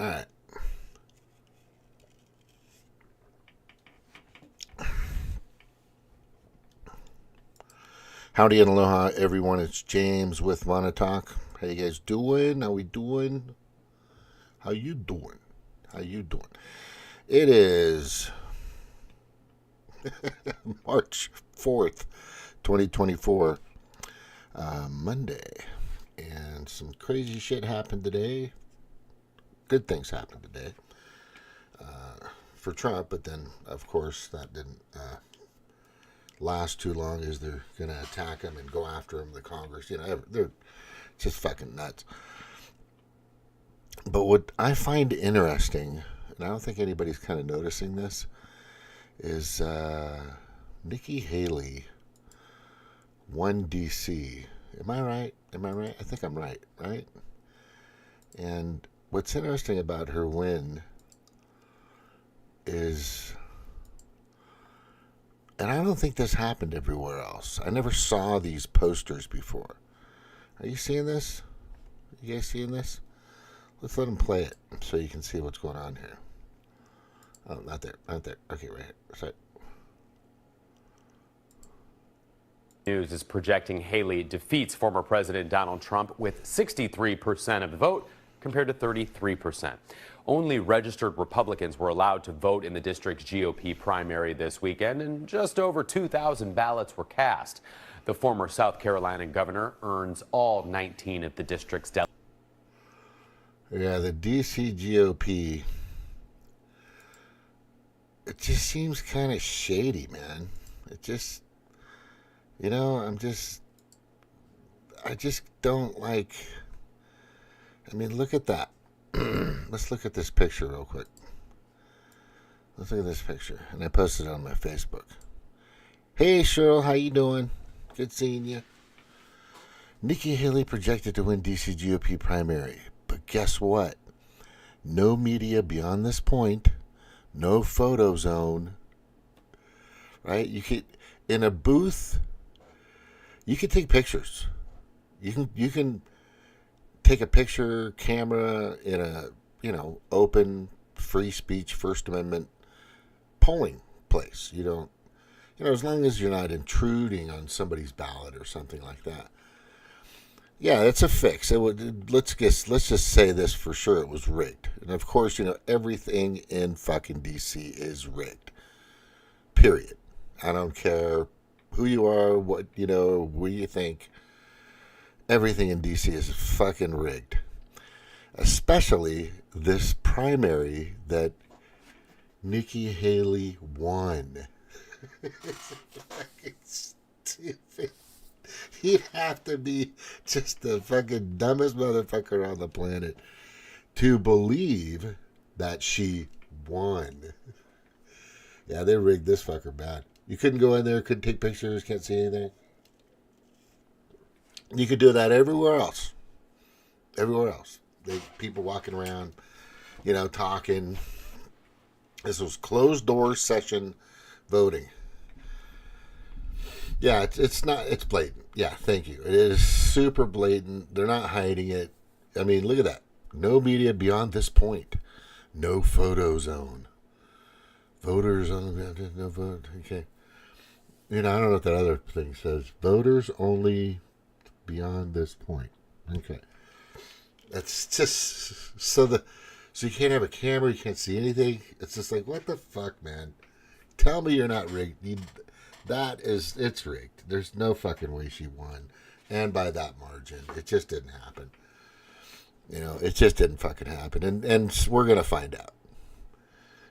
All right. Howdy and aloha, everyone. It's James with Monotalk. How you guys doing? How we doing? How you doing? How you doing? It is March 4th, 2024, Monday. And some crazy shit happened today. Good things happened today for Trump, but then, of course, that didn't last too long as they're going to attack him and go after him, the Congress. You know, they're just fucking nuts. But what I find interesting, and I don't think anybody's kind of noticing this, is Nikki Haley won D.C. Am I right? Am I right? I think I'm right, right? And what's interesting about her win is, and I don't think this happened everywhere else. I never saw these posters before. Are you seeing this? You guys seeing this? Let's let them play it so you can see what's going on here. Oh, not there. Not there. Okay, right here. Sorry. News is projecting Haley defeats former President Donald Trump with 63% of the vote compared to 33%. Only registered Republicans were allowed to vote in the district's GOP primary this weekend, and just over 2,000 ballots were cast. The former South Carolina governor earns all 19 of the district's delegates. Yeah, the DC GOP, it just seems kind of shady, man. It just, you know, I just don't like, I mean, look at that. Let's look at this picture real quick. Let's look at this picture. And I posted it on my Facebook. Hey, Cheryl, how you doing? Good seeing you. Nikki Haley projected to win DC GOP primary. But guess what? No media beyond this point. No photo zone. Right? You could, in a booth, you can take pictures. You can take a picture camera in a, you know, open, free speech, First Amendment polling place. You don't, you know, as long as you're not intruding on somebody's ballot or something like that. Yeah, it's a fix. It would, let's just say this for sure. It was rigged. And of course, you know, everything in fucking DC is rigged. Period. I don't care who you are, what, you know, what you think. Everything in DC is fucking rigged. Especially this primary that Nikki Haley won. It's fucking stupid. He'd have to be just the fucking dumbest motherfucker on the planet to believe that she won. Yeah, they rigged this fucker bad. You couldn't go in there, couldn't take pictures, can't see anything. You could do that everywhere else. Everywhere else. People walking around, you know, talking. This was closed door session voting. Yeah, it's not, it's blatant. Yeah, thank you. It is super blatant. They're not hiding it. I mean, look at that. No media beyond this point. No photo zone. Voters on the, no vote. Okay. You know, I don't know what that other thing says. Voters only beyond this point. Okay. That's just, so you can't have a camera, you can't see anything. It's just like, what the fuck, man? Tell me you're not rigged. It's rigged. There's no fucking way she won. And by that margin. It just didn't happen. You know, it just didn't fucking happen. And we're going to find out.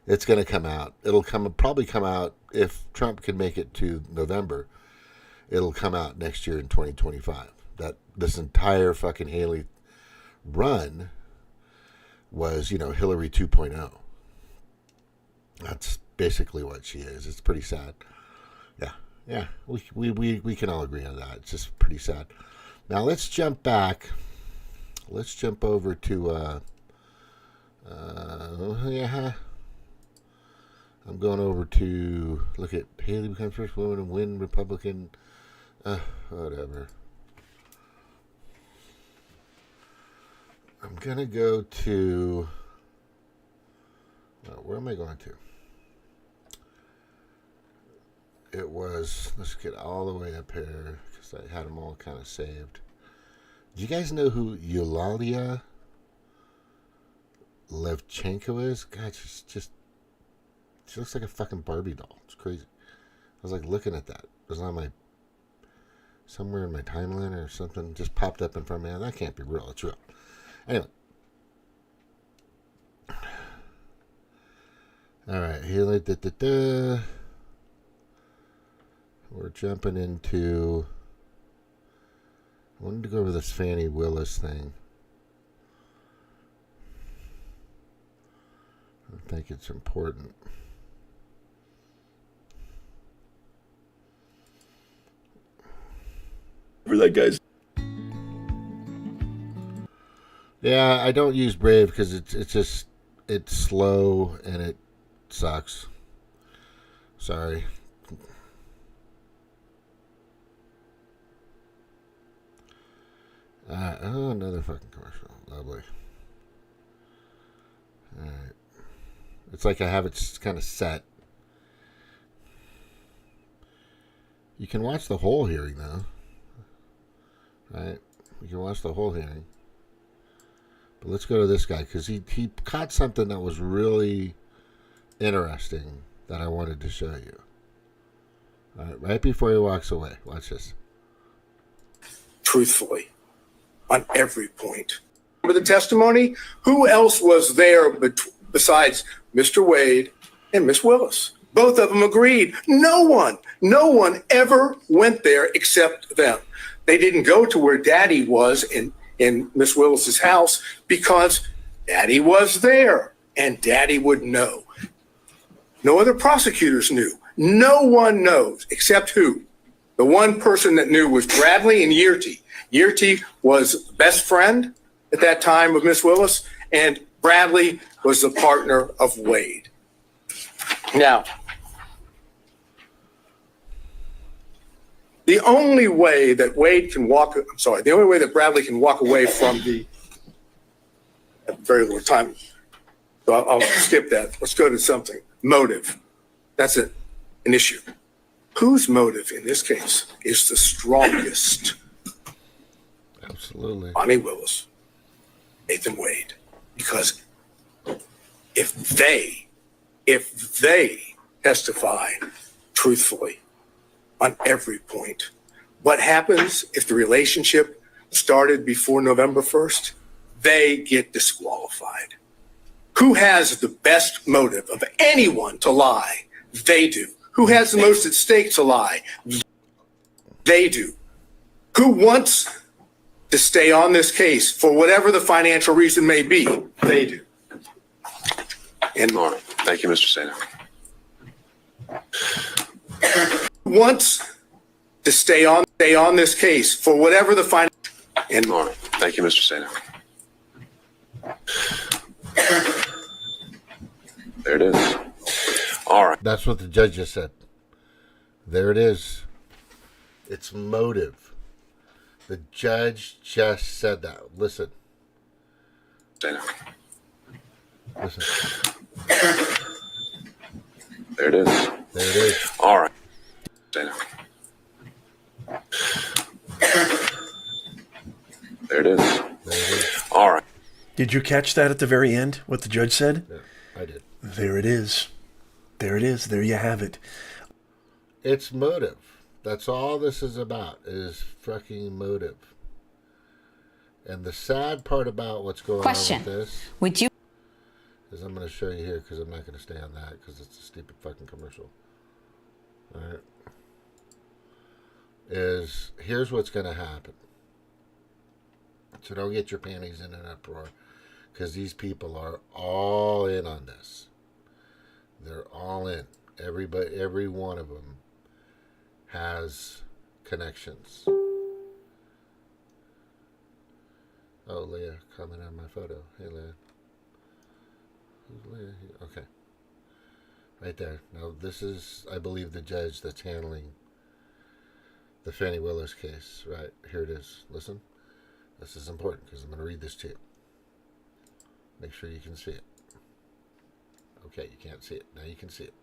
It's going to come out. It'll probably come out, if Trump can make it to November, it'll come out next year in 2025. That this entire fucking Haley run was, you know, Hillary 2.0. That's basically what she is. It's pretty sad. Yeah, we can all agree on that. It's just pretty sad. Now let's jump back. Let's jump over to yeah. I'm going over to look at Haley becomes first woman to win Republican. Whatever. I'm gonna go to where am I going to? It was, let's get all the way up here because I had them all kind of saved. Do you guys know who Eulalia Levchenko is? God, she looks like a fucking Barbie doll. It's crazy. I was like looking at that. It was on my, somewhere in my timeline or something. Just popped up in front of me. That can't be real. It's real. Anyway. Alright, here, we're jumping into, I wanted to go over this Fani Willis thing. I think it's important. For that guy's. Yeah, I don't use Brave because it's slow and it sucks. Sorry. Oh, another fucking commercial. Lovely. Alright. It's like I have it kind of set. You can watch the whole hearing, though. Right? You can watch the whole hearing. But let's go to this guy, because he caught something that was really interesting that I wanted to show you. All right before he walks away. Watch this. Truthfully, on every point. Remember the testimony? Who else was there besides Mr. Wade and Miss Willis? Both of them agreed. No one ever went there except them. They didn't go to where Daddy was in Miss Willis's house because Daddy was there and Daddy would know. No other prosecutors knew. No one knows except who? The one person that knew was Bradley and Yearty. Yearty was the best friend at that time of Miss Willis, and Bradley was the partner of Wade. Now, the only way that the only way that Bradley can walk away from very little time. So I'll skip that. Let's go to something. Motive. That's an issue. Whose motive in this case is the strongest? Absolutely. Fani Willis, Nathan Wade. Because if they testify truthfully on every point, what happens if the relationship started before November 1st? They get disqualified. Who has the best motive of anyone to lie? They do. Who has the most at stake to lie? They do. Who wants to stay on this case for whatever the financial reason may be? They do. Good morning. Thank you, Mr. Sainer. Wants to stay on this case for whatever the financial. Good morning. Thank you, Mr. Sainer. There it is. All right. That's what the judge just said. There it is. It's motive. The judge just said that. Listen. Sainer. Listen. There it is. There it is. All right. Sainer. There it is. There it is. All right. Did you catch that at the very end, what the judge said? Yeah, I did. There it is. There it is. There you have it. It's motive. That's all this is about, is fucking motive. And the sad part about what's going on with this... Would you... is I'm going to show you here because I'm not going to stay on that because it's a stupid fucking commercial. All right. Here's what's going to happen. So don't get your panties in an uproar because these people are all in on this. They're all in. Everybody, every one of them has connections. Oh, Leah, comment on my photo. Hey, Leah. Who's Leah? Okay. Right there. Now, this is, I believe, the judge that's handling the Fani Willis case. Right. Here it is. Listen. This is important because I'm going to read this to you. Make sure you can see it. Okay, you can't see it. Now you can see it.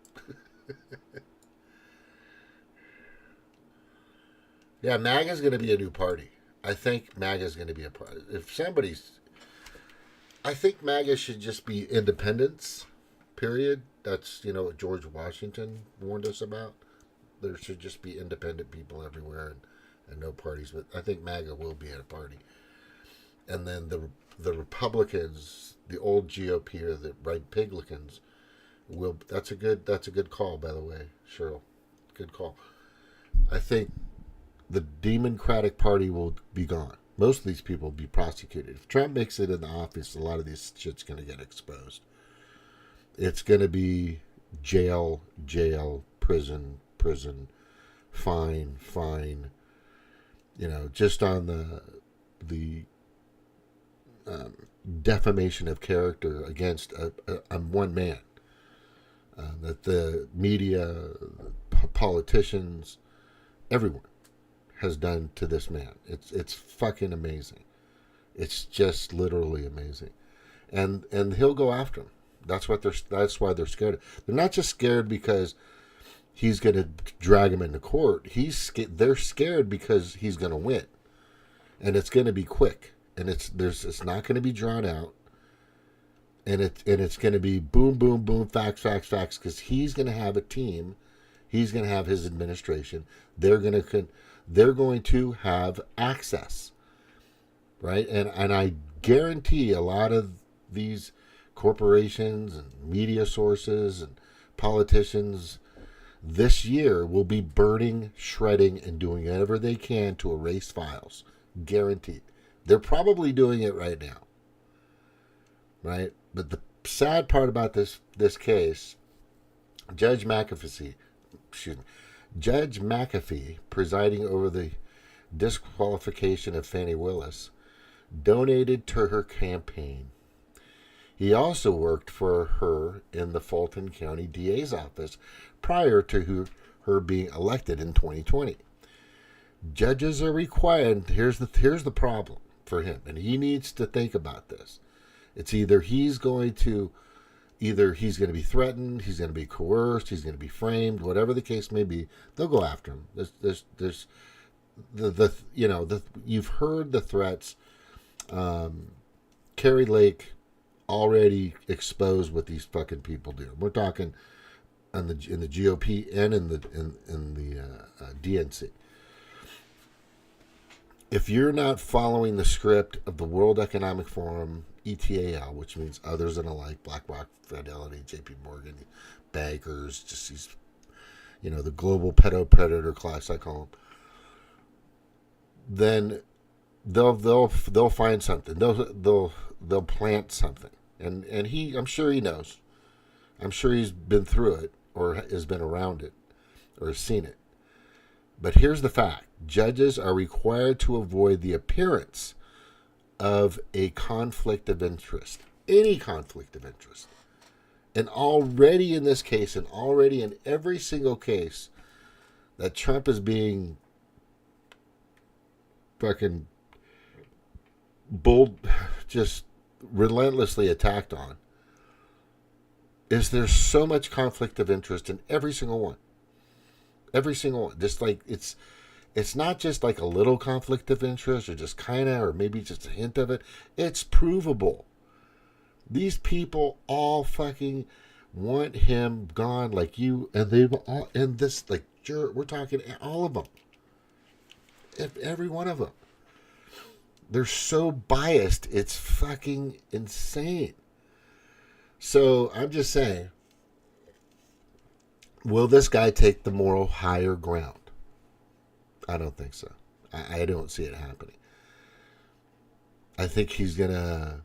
Yeah, MAGA is going to be a new party. I think MAGA is going to be a party. If somebody's, I think MAGA should just be independence. Period. That's what George Washington warned us about. There should just be independent people everywhere and no parties. But I think MAGA will be at a party. And then the Republicans, the old GOP or the right piglicans, will. That's a good call, by the way, Cheryl. Good call. I think the Democratic Party will be gone. Most of these people will be prosecuted. If Trump makes it in the office, a lot of this shit's going to get exposed. It's going to be jail, prison, fine. Just on the defamation of character against one man. That the media, politicians, everyone has done to this man. It's fucking amazing. It's just literally amazing, and he'll go after him. That's why they're scared. They're not just scared because he's going to drag him into court. They're scared because he's going to win, and it's going to be quick, and it's not going to be drawn out, and it's going to be boom, facts, because he's going to have a team. He's going to have his administration. They're going to have access, right? And I guarantee a lot of these corporations and media sources and politicians this year will be burning, shredding, and doing whatever they can to erase files. Guaranteed. They're probably doing it right now, right? But the sad part about this case, Judge McAfee, presiding over the disqualification of Fani Willis, donated to her campaign. He also worked for her in the Fulton County DA's office prior to her being elected in 2020. Judges are required. Here's the problem for him, and he needs to think about this. It's either he's going to be threatened, he's going to be coerced, he's going to be framed, whatever the case may be. They'll go after him. There's you've heard the threats. Carrie Lake already exposed what these fucking people do. We're talking in the GOP and in the DNC. If you're not following the script of the World Economic Forum, ETAL, which means others and alike, BlackRock, Fidelity, JP Morgan, bankers, just these, the global predator class, I call them, then they'll find something. They'll plant something. And I'm sure he knows. I'm sure he's been through it or has been around it or has seen it. But here's the fact. Judges are required to avoid the appearance of a conflict of interest. Any conflict of interest. And already in this case, and already in every single case that Trump is being fucking just relentlessly attacked on, is there's so much conflict of interest in every single one. Every single one. Just like it's not just like a little conflict of interest or just kind of, or maybe just a hint of it. It's provable. These people all fucking want him gone, like you, and they all, and this, like, we're talking all of them. Every one of them. They're so biased, it's fucking insane. So I'm just saying, will this guy take the moral higher ground? I don't think so. I don't see it happening. I think he's going to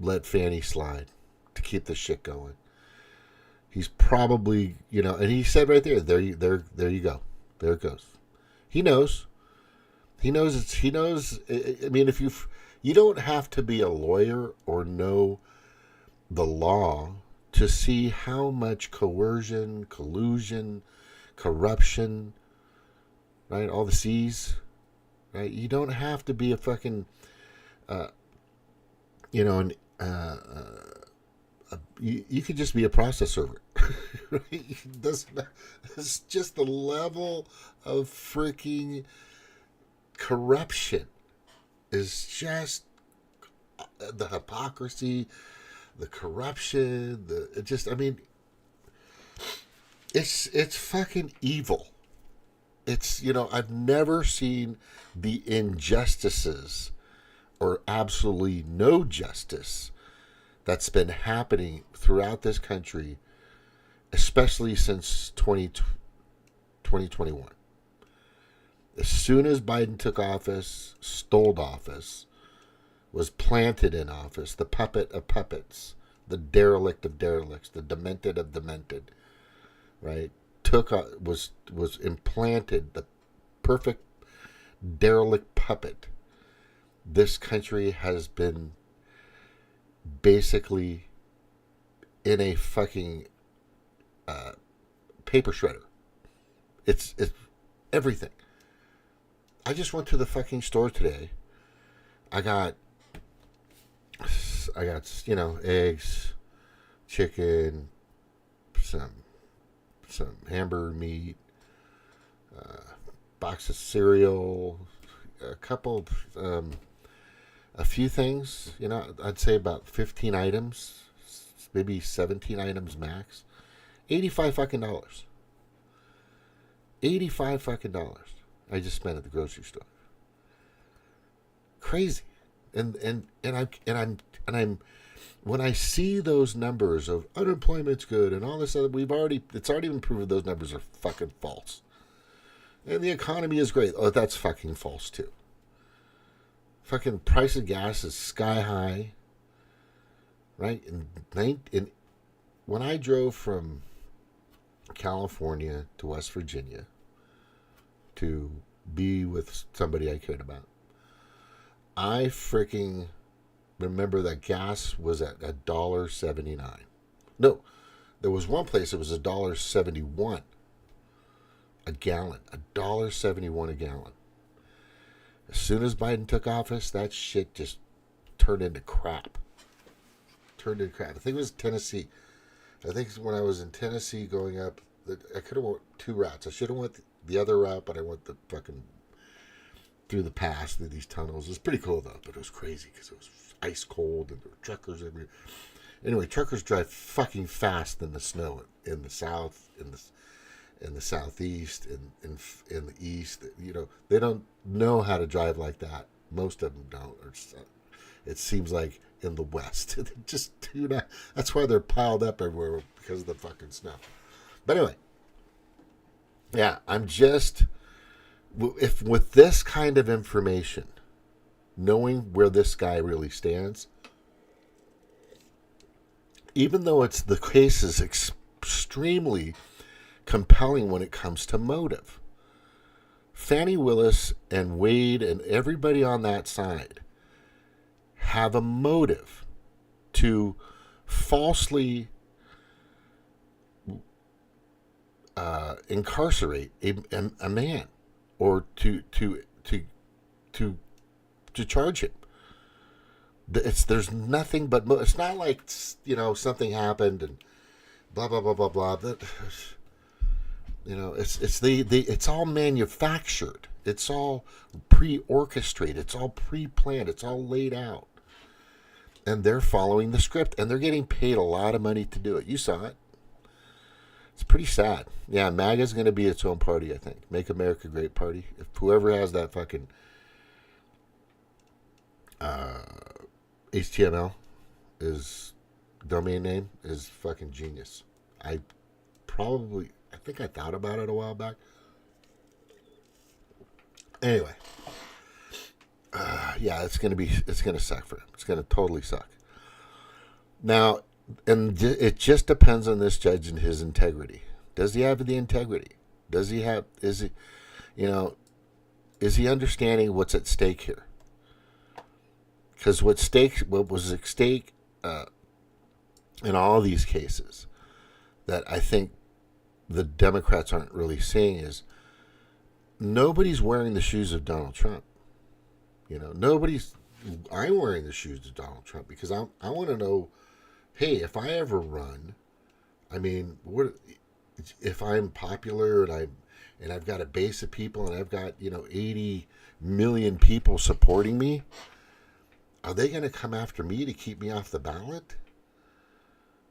let Fani slide to keep the shit going. He's probably, and he said right there you go. There it goes. He knows. He knows. I mean, if you don't have to be a lawyer or know the law to see how much coercion, collusion, corruption, right? All the C's, right? You don't have to be a fucking, you could just be a process server. Right? It's just the level of freaking corruption is just the hypocrisy, the corruption, it's fucking evil. It's, I've never seen the injustices or absolutely no justice that's been happening throughout this country, especially since 2021. As soon as Biden took office, stole office, was planted in office, the puppet of puppets, the derelict of derelicts, the demented of demented, right? Was implanted, the perfect derelict puppet. This country has been basically in a fucking paper shredder. It's everything. I just went to the fucking store today. I got eggs, chicken, some hamburger meat, box of cereal, a few things. I'd say about 15 items, maybe 17 items max. $85 fucking dollars. $85 fucking dollars. I just spent at the grocery store. Crazy. And I'm when I see those numbers of unemployment's good and all this other, it's already been proven those numbers are fucking false. And the economy is great. Oh, that's fucking false too. Fucking price of gas is sky high. Right? And when I drove from California to West Virginia to be with somebody I cared about, I freaking remember that gas was at $1.79. No, there was one place it was $1.71 a gallon. $1.71 a gallon. As soon as Biden took office, that shit just turned into crap. I think it was Tennessee. I think when I was in Tennessee going up, I could have went two routes. I should have went the other route, but I went the fucking through the pass, through these tunnels. It was pretty cool though, but it was crazy because it was ice cold and there were truckers everywhere. Anyway, truckers drive fucking fast in the snow in the south, in the southeast, in the east. They don't know how to drive like that. Most of them don't. It seems like in the west, they just do not. That's why they're piled up everywhere because of the fucking snow. But anyway, yeah, I'm just. If with this kind of information, knowing where this guy really stands, even though the case is extremely compelling when it comes to motive, Fani Willis and Wade and everybody on that side have a motive to falsely incarcerate a man. Or to charge him. There's nothing but it's not like something happened and blah blah blah blah blah. It's all manufactured. It's all pre-orchestrated. It's all pre-planned. It's all laid out, and they're following the script, and they're getting paid a lot of money to do it. You saw it. It's pretty sad. Yeah, MAGA's going to be its own party, I think. Make America Great Party. If whoever has that fucking HTML is domain name is fucking genius. I think I thought about it a while back. Anyway. Yeah, it's going to suck for him. It's going to totally suck. Now, and it just depends on this judge and his integrity. Does he have the integrity? Is he understanding what's at stake here? Because what was at stake in all these cases that I think the Democrats aren't really seeing is nobody's wearing the shoes of Donald Trump. I'm wearing the shoes of Donald Trump because I want to know hey, if I ever run, I mean, what if I'm popular and I've got a base of people and I've got 80 million people supporting me? Are they going to come after me to keep me off the ballot?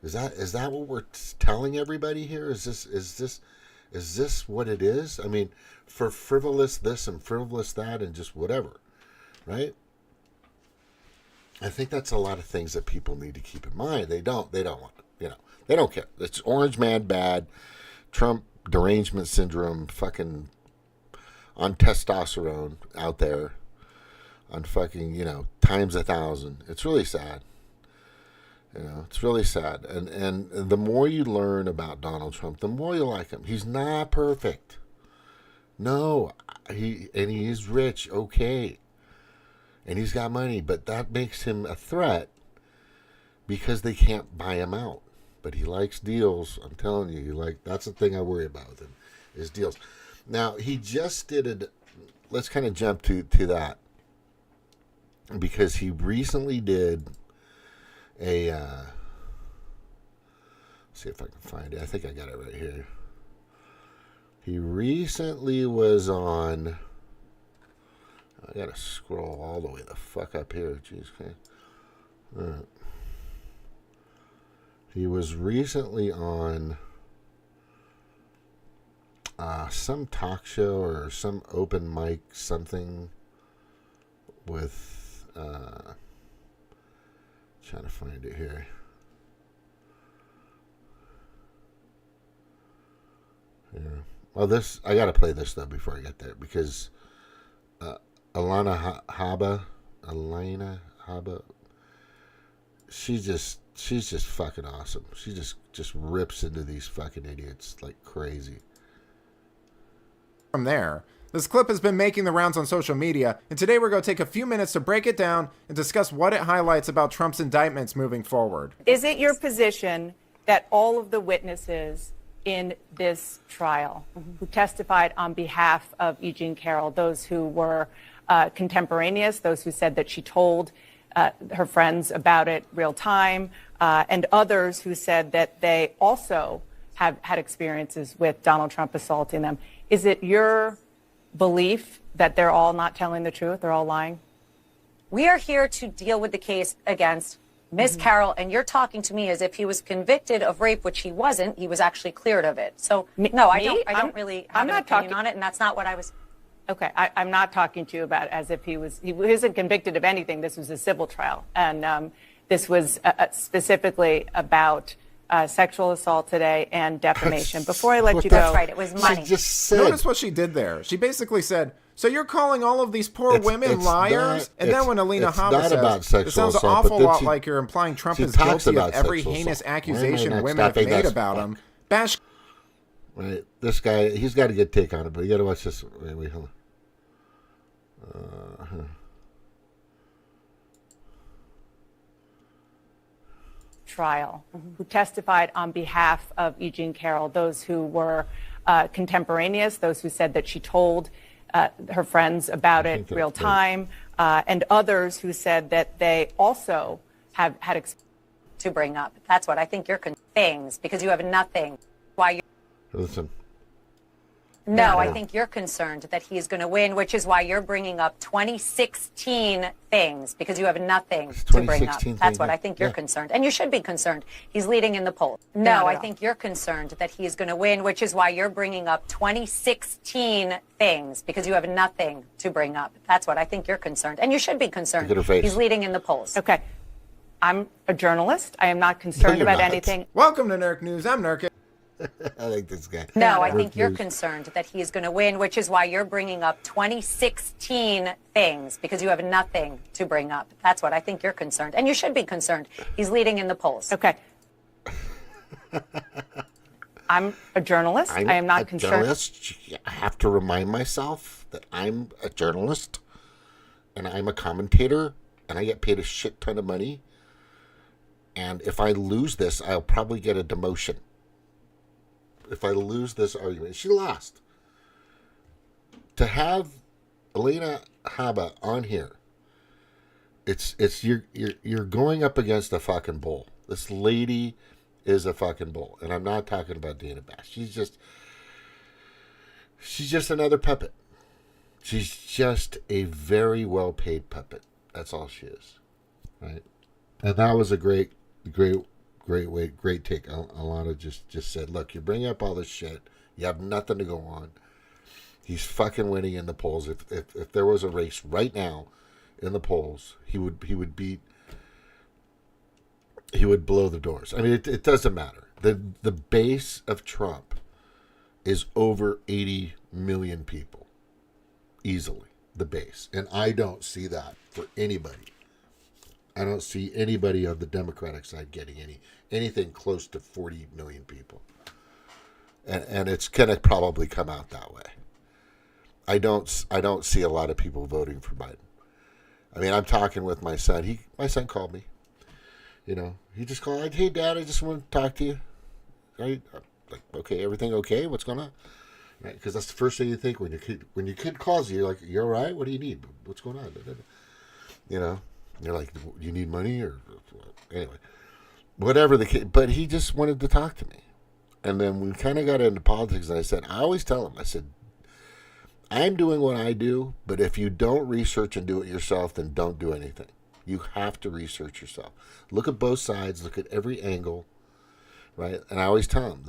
Is that what we're telling everybody here? Is this what it is? I mean, for frivolous this and frivolous that and just whatever, right? I think that's a lot of things that people need to keep in mind. They don't want, they don't care. It's orange man bad, Trump derangement syndrome, fucking on testosterone out there, on fucking, times 1,000. It's really sad. It's really sad. And the more you learn about Donald Trump, the more you like him. He's not perfect. No, he is rich, okay. And he's got money, but that makes him a threat because they can't buy him out. But he likes deals. I'm telling you, that's the thing I worry about with him, is deals. Now, he just did it. Let's kind of jump to that. Because he recently did a, see if I can find it. I think I got it right here. He recently was on, I gotta scroll all the way the fuck up here. Jeez, okay. All right. He was recently on some talk show or some open mic something with, trying to find it here. Yeah. Well, I gotta play this though before I get there, because Elena Haba, she's just fucking awesome. She just rips into these fucking idiots like crazy. From there, this clip has been making the rounds on social media, and today we're going to take a few minutes to break it down and discuss what it highlights about Trump's indictments moving forward. Is it your position that all of the witnesses in this trial who testified on behalf of E. Jean Carroll, those who were contemporaneous, those who said that she told her friends about it real time, and others who said that they also have had experiences with Donald Trump assaulting them, is it your belief that they're all not telling the truth, they're all lying? We are here to deal with the case against Ms. Carroll, and you're talking to me as if he was convicted of rape, which he wasn't. He was actually cleared of it. So, no, I don't really have an opinion on it, and that's not what I was... Okay, I'm not talking to you about as if he wasn't convicted of anything. This was a civil trial, and this was specifically about sexual assault today and defamation. Before I let you go, that's right, it was money. Notice what she did there. She basically said, so you're calling all of these poor women liars? And then when Alina Haba says, it sounds an awful lot like you're implying Trump is guilty of every heinous accusation women have made about him. Bash. Right, this guy, he's got a good take on it, but you got to watch this. Wait, hold on. Trial, who testified on behalf of E. Jean Carroll, those who were contemporaneous, those who said that she told her friends about it real time, and others who said that they also have had to bring up. That's what I think you're things, because you have nothing. Why you listen. No, I think you're concerned that he is going to win, which is why you're bringing up 2016 things, because you have nothing to bring up. That's what I think you're concerned. And you should be concerned. He's leading in the polls. No, I think you're concerned that he is going to win, which is why you're bringing up 2016 things, because you have nothing to bring up. That's what I think you're concerned. And you should be concerned. He's leading in the polls. Okay. I'm a journalist. I am not concerned about anything. Welcome to Nurk News. I'm Nurk. I like this guy. No, I think you're concerned that he is going to win, which is why you're bringing up 2016 things, because you have nothing to bring up. That's what I think you're concerned. And you should be concerned. He's leading in the polls. Okay. I'm a journalist. I am not concerned. Journalist. I have to remind myself that I'm a journalist and I'm a commentator and I get paid a shit ton of money. And if I lose this, I'll probably get a demotion. If I lose this argument, she lost. To have Alina Haba on here, it's you're going up against a fucking bull. This lady is a fucking bull. And I'm not talking about Dana Bash. She's just another puppet. She's just a very well-paid puppet. That's all she is, right? And that was a great take. Alana just said, look, you bring up all this shit. You have nothing to go on. He's fucking winning in the polls. If there was a race right now in the polls, he would blow the doors. I mean, it doesn't matter. The base of Trump is over 80 million people. Easily, the base. And I don't see that for anybody. I don't see anybody on the Democratic side getting anything close to 40 million people. And it's going to probably come out that way. I don't see a lot of people voting for Biden. I mean, I'm talking with my son. My son called me. You know, he just called. Hey, Dad, I just want to talk to you. Right? Like, okay, everything okay? What's going on? Right? Because that's the first thing you think when your kid calls you. You're like, you all right? What do you need? What's going on? You know, you're like, do you need money or anyway, whatever the kid. But he just wanted to talk to me, and then we kind of got into politics. And I said, I always tell him, I said, I'm doing what I do, but if you don't research and do it yourself, then don't do anything. You have to research yourself. Look at both sides. Look at every angle, right? And I always tell them,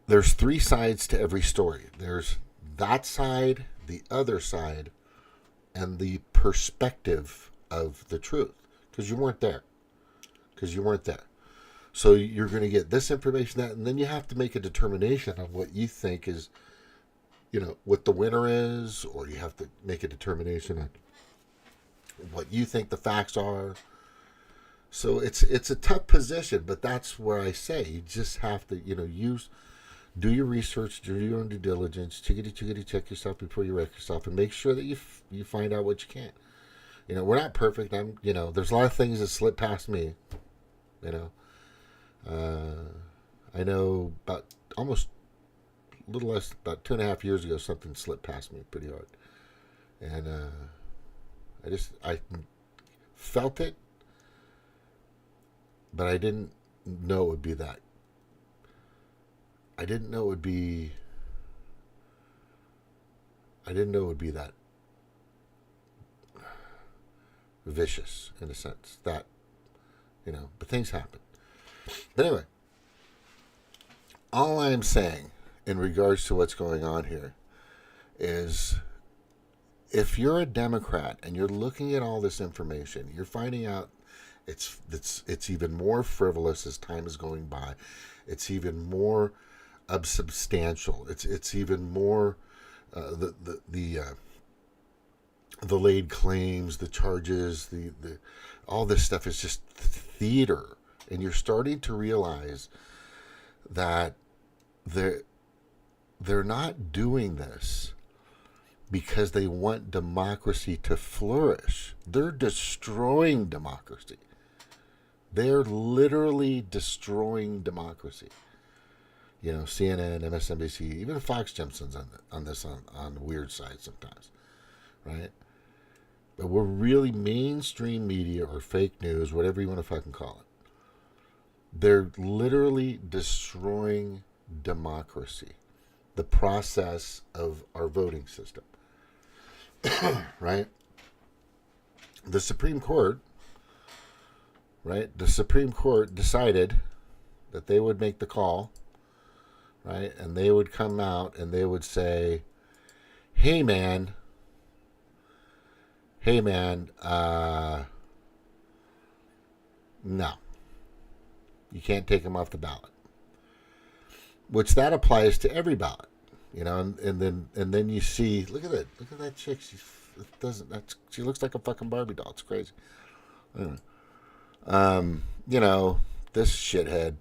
there's three sides to every story. There's that side, the other side, and the perspective of the truth. Because you weren't there. So you're going to get this information, that, and then you have to make a determination on what you think is, you know, what the winner is, or you have to make a determination on what you think the facts are. So it's a tough position, but that's where I say you just have to, you know, do your research, do your own due diligence, chickadee check yourself before you wreck yourself, and make sure that you find out what you can. You know, we're not perfect. There's a lot of things that slip past me. You know, I know about almost a little less, about 2.5 years ago, something slipped past me pretty hard, and I felt it, but I didn't know it would be that. I didn't know it would be that vicious, in a sense. That, you know, but things happen. But anyway, all I'm saying in regards to what's going on here is, if you're a Democrat and you're looking at all this information, you're finding out it's even more frivolous as time is going by. It's even more unsubstantial. It's even more the laid claims, the charges, the all this stuff is just theater, and you're starting to realize that they're not doing this because they want democracy to flourish. They're destroying democracy. They're literally destroying democracy. You know, CNN, MSNBC, even Fox jumps on this on the weird side sometimes, right? But we're really mainstream media or fake news, whatever you want to fucking call it. They're literally destroying democracy, the process of our voting system, right? The Supreme Court, right? The Supreme Court decided that they would make the call, right? And they would come out and they would say, hey man, no, you can't take them off the ballot. Which that applies to every ballot, you know, and then you see, look at that chick. She looks like a fucking Barbie doll. It's crazy. You know, this shithead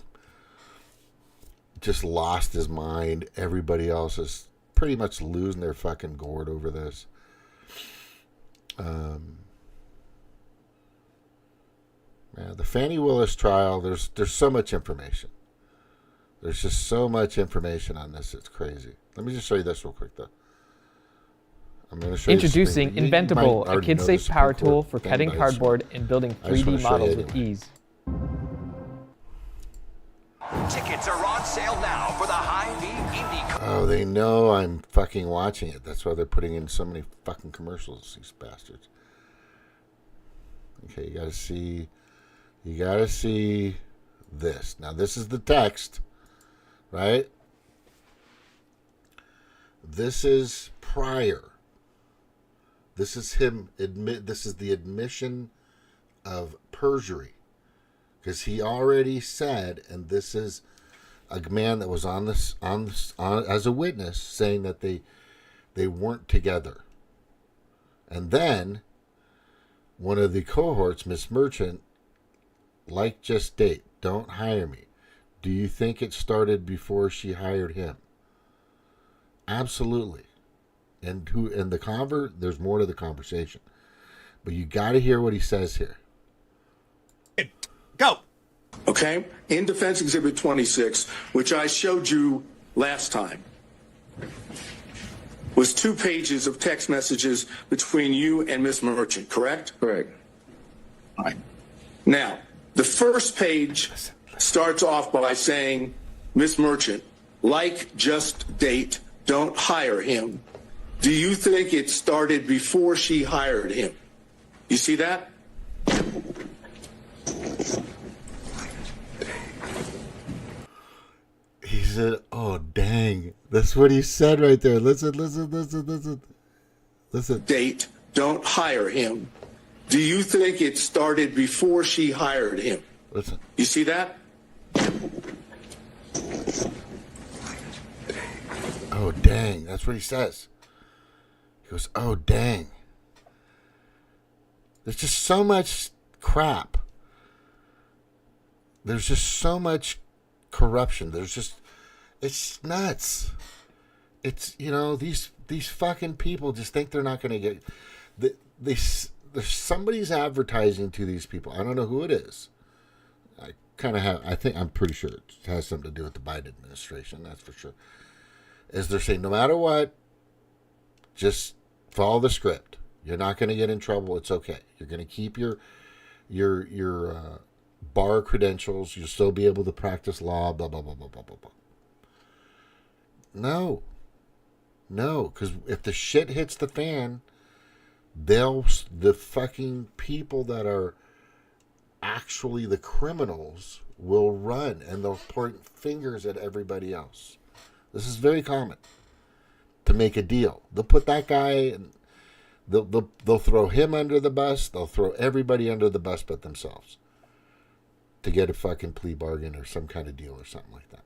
just lost his mind. Everybody else is pretty much losing their fucking gourd over this. The Fani Willis trial, there's so much information. There's just so much information on this. It's crazy. Let me just show you this real quick, though. I'm going to show Introducing you Inventable, a kid-safe power tool for cutting cardboard and building 3D models with ease. Tickets are on sale now for the Hy-Vee Indy. Oh, they know I'm fucking watching it. That's why they're putting in so many fucking commercials, these bastards. Okay, you gotta see this. Now, this is the text, right? This is prior. This is him this is the admission of perjury. Because he already said, and this is a man that was on as a witness saying that they weren't together. And then one of the cohorts, Miss Merchant, like just date, don't hire me. Do you think it started before she hired him? Absolutely. And there's more to the conversation. But you got to hear what he says here. Go. Okay? In Defense Exhibit 26, which I showed you last time, was 2 pages of text messages between you and Miss Merchant, correct? Correct. All right. Now, the first page starts off by saying, Miss Merchant, like just date, don't hire him. Do you think it started before she hired him? You see that? He said, oh, dang. That's what he said right there. Listen. Date, don't hire him. Do you think it started before she hired him? Listen. You see that? Oh, dang. That's what he says. He goes, oh, dang. There's just so much crap. There's just so much corruption. It's nuts. It's, these fucking people just think they're not going to get, there's somebody's advertising to these people. I don't know who it is. I'm pretty sure it has something to do with the Biden administration. That's for sure. Is they're saying, no matter what, just follow the script. You're not going to get in trouble. It's okay. You're going to keep your bar credentials. You'll still be able to practice law. Blah blah blah blah blah blah blah. No, because if the shit hits the fan, the fucking people that are actually the criminals will run and they'll point fingers at everybody else. This is very common to make a deal. They'll put that guy and they'll throw him under the bus. They'll throw everybody under the bus but themselves to get a fucking plea bargain or some kind of deal or something like that.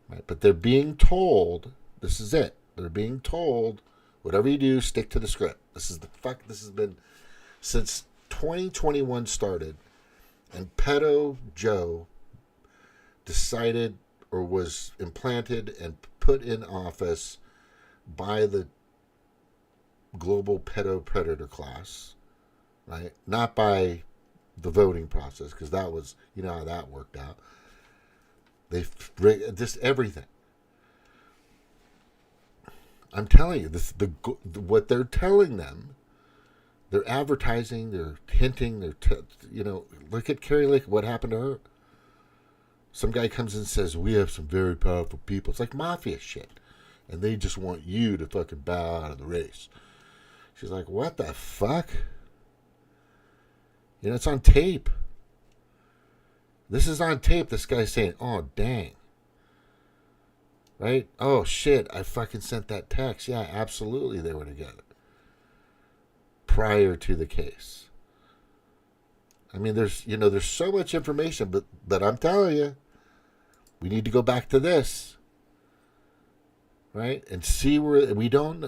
Right? But they're being told, this is it. They're being told, whatever you do, stick to the script. This has been since 2021 started, and Pedo Joe decided or was implanted and put in office by the global pedo predator class, right? Not by the voting process, because that was, how that worked out. They just everything. I'm telling you, what they're telling them, they're advertising, they're hinting, look at Carrie Lake, what happened to her. Some guy comes in and says, we have some very powerful people. It's like mafia shit. And they just want you to fucking bow out of the race. She's like, what the fuck? It's on tape. This is on tape. This guy's saying, oh, dang. Right? Oh, shit. I fucking sent that text. Yeah, absolutely they were together. Prior to the case. I mean, there's so much information, but I'm telling you, we need to go back to this. Right? And see where we don't...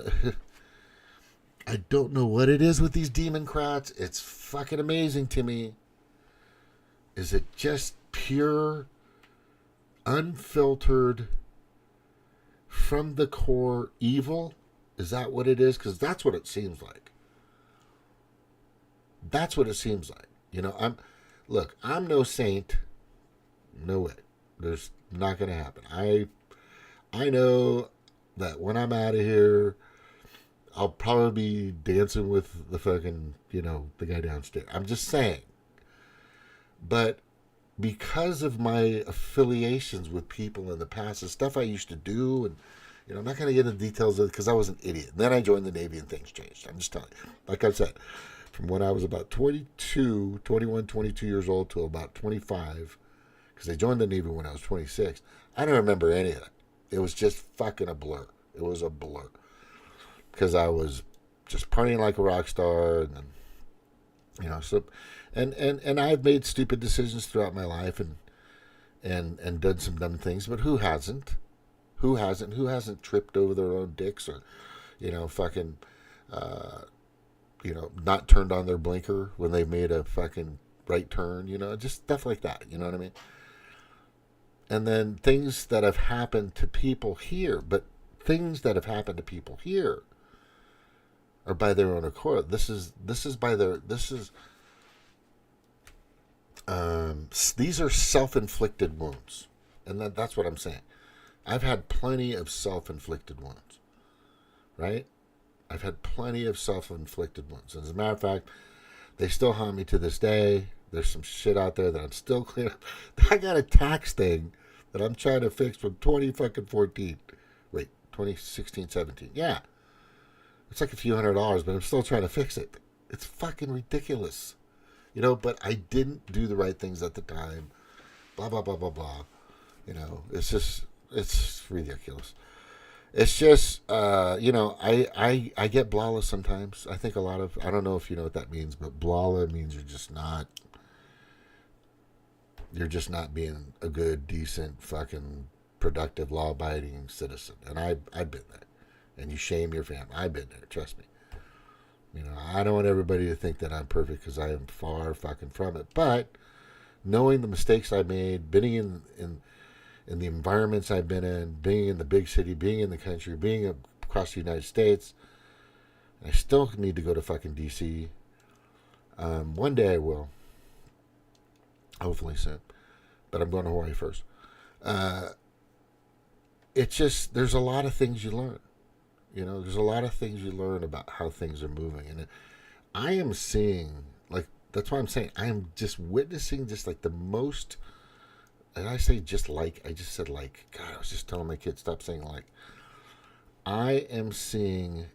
I don't know what it is with these Democrats. It's fucking amazing to me. Is it just pure, unfiltered, from the core evil? Is that what it is? Because that's what it seems like. That's what it seems like. I'm no saint. No way. There's not going to happen. I know that when I'm out of here, I'll probably be dancing with the fucking, the guy downstairs. I'm just saying. But because of my affiliations with people in the past and stuff I used to do, and I'm not going to get into details of it because I was an idiot. And then I joined the Navy and things changed. I'm just telling you. Like I said, from when I was about 22 years old to about 25, because I joined the Navy when I was 26, I don't remember any of that. It was just fucking a blur. It was a blur. Because I was just partying like a rock star, and then, so, and I've made stupid decisions throughout my life and done some dumb things, but who hasn't? Who hasn't tripped over their own dicks or, fucking, not turned on their blinker when they made a fucking right turn, just stuff like that, you know what I mean? And then things that have happened to people here, but things that have happened to people here are by their own accord. These are self-inflicted wounds. And that's what I'm saying. I've had plenty of self-inflicted wounds, right? I've had plenty of self-inflicted wounds. As a matter of fact, they still haunt me to this day. There's some shit out there that I'm still cleaning up. I got a tax thing that I'm trying to fix from 2014. Wait, 2016, 17. Yeah. It's like a few $100s, but I'm still trying to fix it. It's fucking ridiculous. But I didn't do the right things at the time. Blah, blah, blah, blah, blah. It's ridiculous. It's just, I get blala sometimes. I think I don't know if you know what that means, but blala means you're just not being a good, decent, fucking productive, law-abiding citizen. And I've been there. And you shame your family. I've been there. Trust me. I don't want everybody to think that I'm perfect because I am far fucking from it. But knowing the mistakes I made, being in the environments I've been in, being in the big city, being in the country, being across the United States, I still need to go to fucking D.C. One day I will. Hopefully soon. But I'm going to Hawaii first. It's just, there's a lot of things you learn. There's a lot of things you learn about how things are moving. And I am seeing, that's why I'm saying, I am just witnessing just like the most, and I say just like, I just said like, God, I was just telling my kids, stop saying like. I am seeing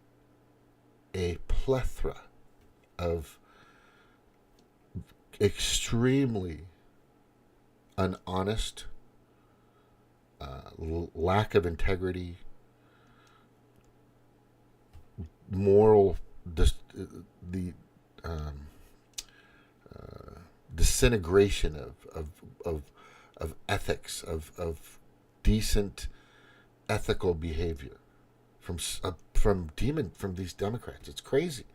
a plethora of extremely unhonest, lack of integrity, moral, disintegration of ethics, of decent ethical behavior from these Democrats. It's crazy.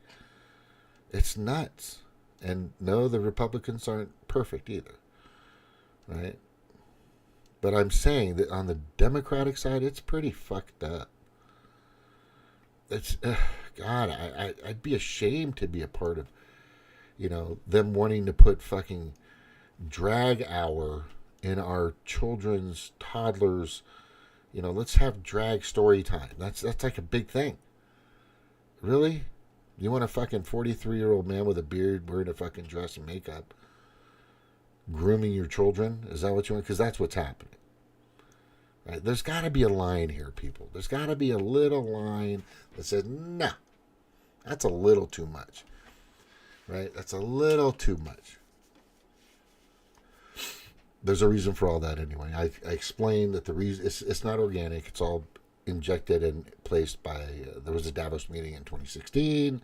It's nuts. And no, the Republicans aren't perfect either, right? But I'm saying that on the Democratic side, it's pretty fucked up. It's God, I'd be ashamed to be a part of, them wanting to put fucking drag hour in our children's, toddlers. Let's have drag story time. That's like a big thing. Really? You want a fucking 43-year-old man with a beard wearing a fucking dress and makeup grooming your children? Is that what you want? Because that's what's happening. Right? There's got to be a line here, people. There's got to be a little line that says, nah, that's a little too much. Right? That's a little too much. There's a reason for all that anyway. I explained that the reason, it's not organic. It's all injected and placed by, there was a Davos meeting in 2016.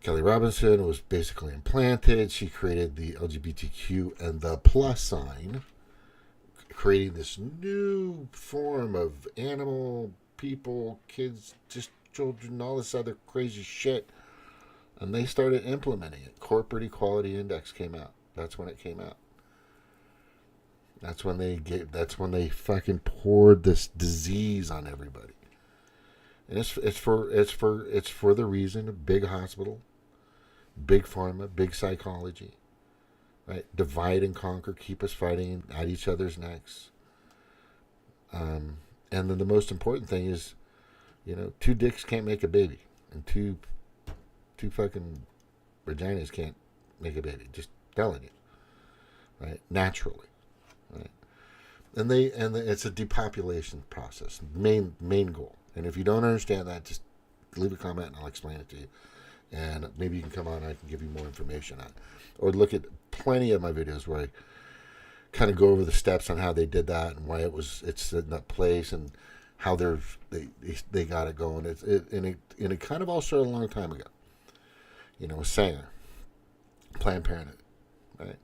Kelly Robinson was basically implanted. She created the LGBTQ and the plus sign, creating this new form of animal, people, kids, just children, all this other crazy shit. And they started implementing it. Corporate Equality Index came out. That's when it came out. That's when they fucking poured this disease on everybody. And it's for the reason of big hospital, big pharma, big psychology, right? Divide and conquer, keep us fighting at each other's necks. And then the most important thing is, two dicks can't make a baby, and two fucking vaginas can't make a baby. Just telling you, right? Naturally, right? And it's a depopulation process, main goal. And if you don't understand that, just leave a comment and I'll explain it to you. And maybe you can come on and I can give you more information on it. Or look at plenty of my videos where I kind of go over the steps on how they did that and why it's in that place and how they got it going. It kind of all started a long time ago. With Sanger, Planned Parenthood, right?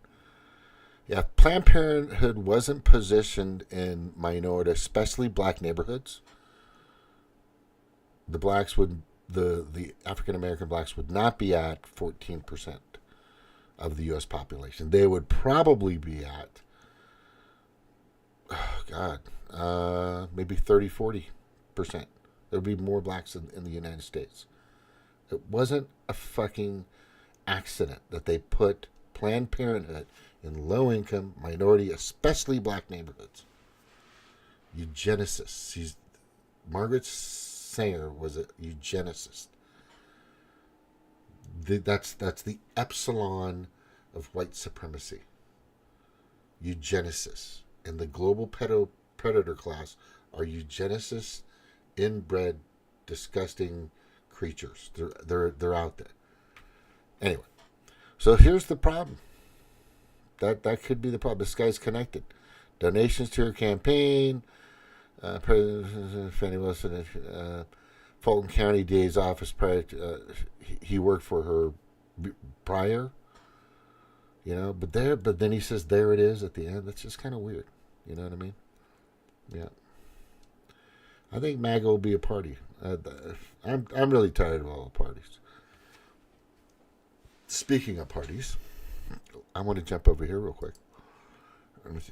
Yeah, Planned Parenthood wasn't positioned in minority, especially black neighborhoods. The African American blacks would not be at 14% of the U.S. population. They would probably be at, maybe 30-40%. There would be more blacks in the United States. It wasn't a fucking accident that they put Planned Parenthood in low-income, minority, especially black neighborhoods. Eugenicists. Margaret Sanger was a eugenicist. That's the epsilon of white supremacy. Eugenicists. And the global predator class are eugenicists, inbred, disgusting creatures. They're out there. Anyway, so here's the problem. That could be the problem. This guy's connected. Donations to her campaign. President Fani Wilson, Fulton County DA's office prior to, he worked for her prior. But then he says there it is at the end. That's just kind of weird. You know what I mean? Yeah. I think MAGA will be a party. I'm really tired of all the parties. Speaking of parties, I want to jump over here real quick.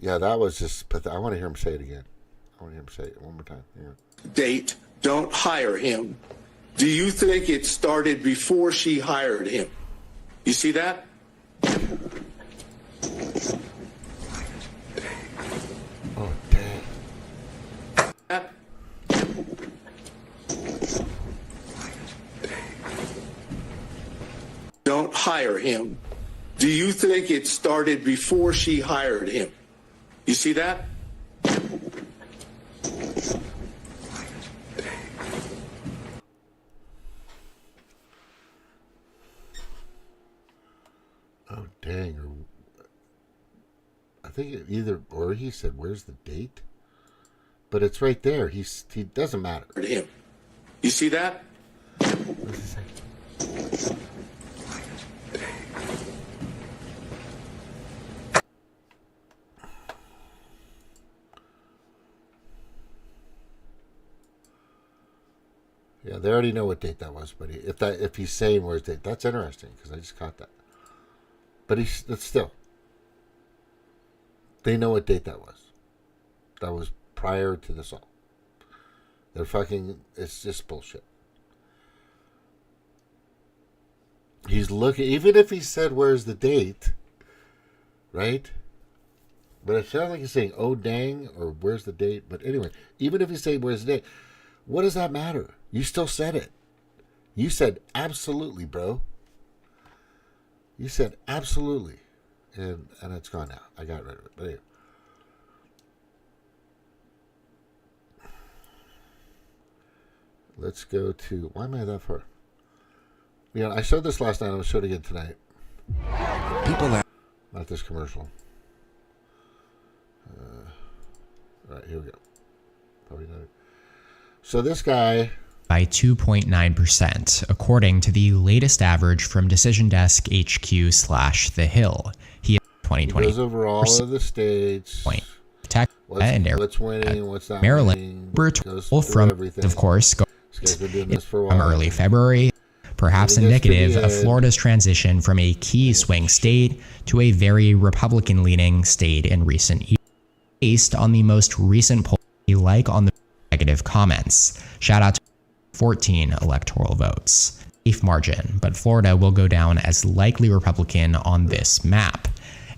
Yeah, that was just pathetic. I want to hear him say it again. I want to hear him say it one more time. Yeah. Date, don't hire him. Do you think it started before she hired him? You see that? Oh, damn. Don't hire him. Do you think it started before she hired him? You see that? Oh, dang. I think or he said, where's the date? But it's right there. He doesn't matter. Him. You see that? What does he say? Yeah, they already know what date that was, but if he's saying where's date, that's interesting because I just caught that. But it's still, they know what date that was. That was prior to this all. They're fucking. It's just bullshit. He's looking, even if he said where's the date, right? But it sounds like he's saying, oh dang, or where's the date? But anyway, even if he's saying where's the date, what does that matter? You still said it. You said absolutely, bro. You said absolutely. And it's gone now. I got rid of it. But anyway. Let's go to, why am I that far? I showed this last night. I'm going to show it again tonight. Not this commercial. All right, here we go. Probably not. So this guy... by 2.9%, according to the latest average from Decision Desk HQ/The Hill. He 2020 goes over all of the states. What's winning, what's not Maryland. winning. From everything. Of course, from early February, perhaps indicative of Florida's transition from a key swing state to a very Republican-leaning state in recent years, based on the most recent poll. Like on the negative comments. Shout out to 14 electoral votes. Safe margin, but Florida will go down as likely Republican on this map.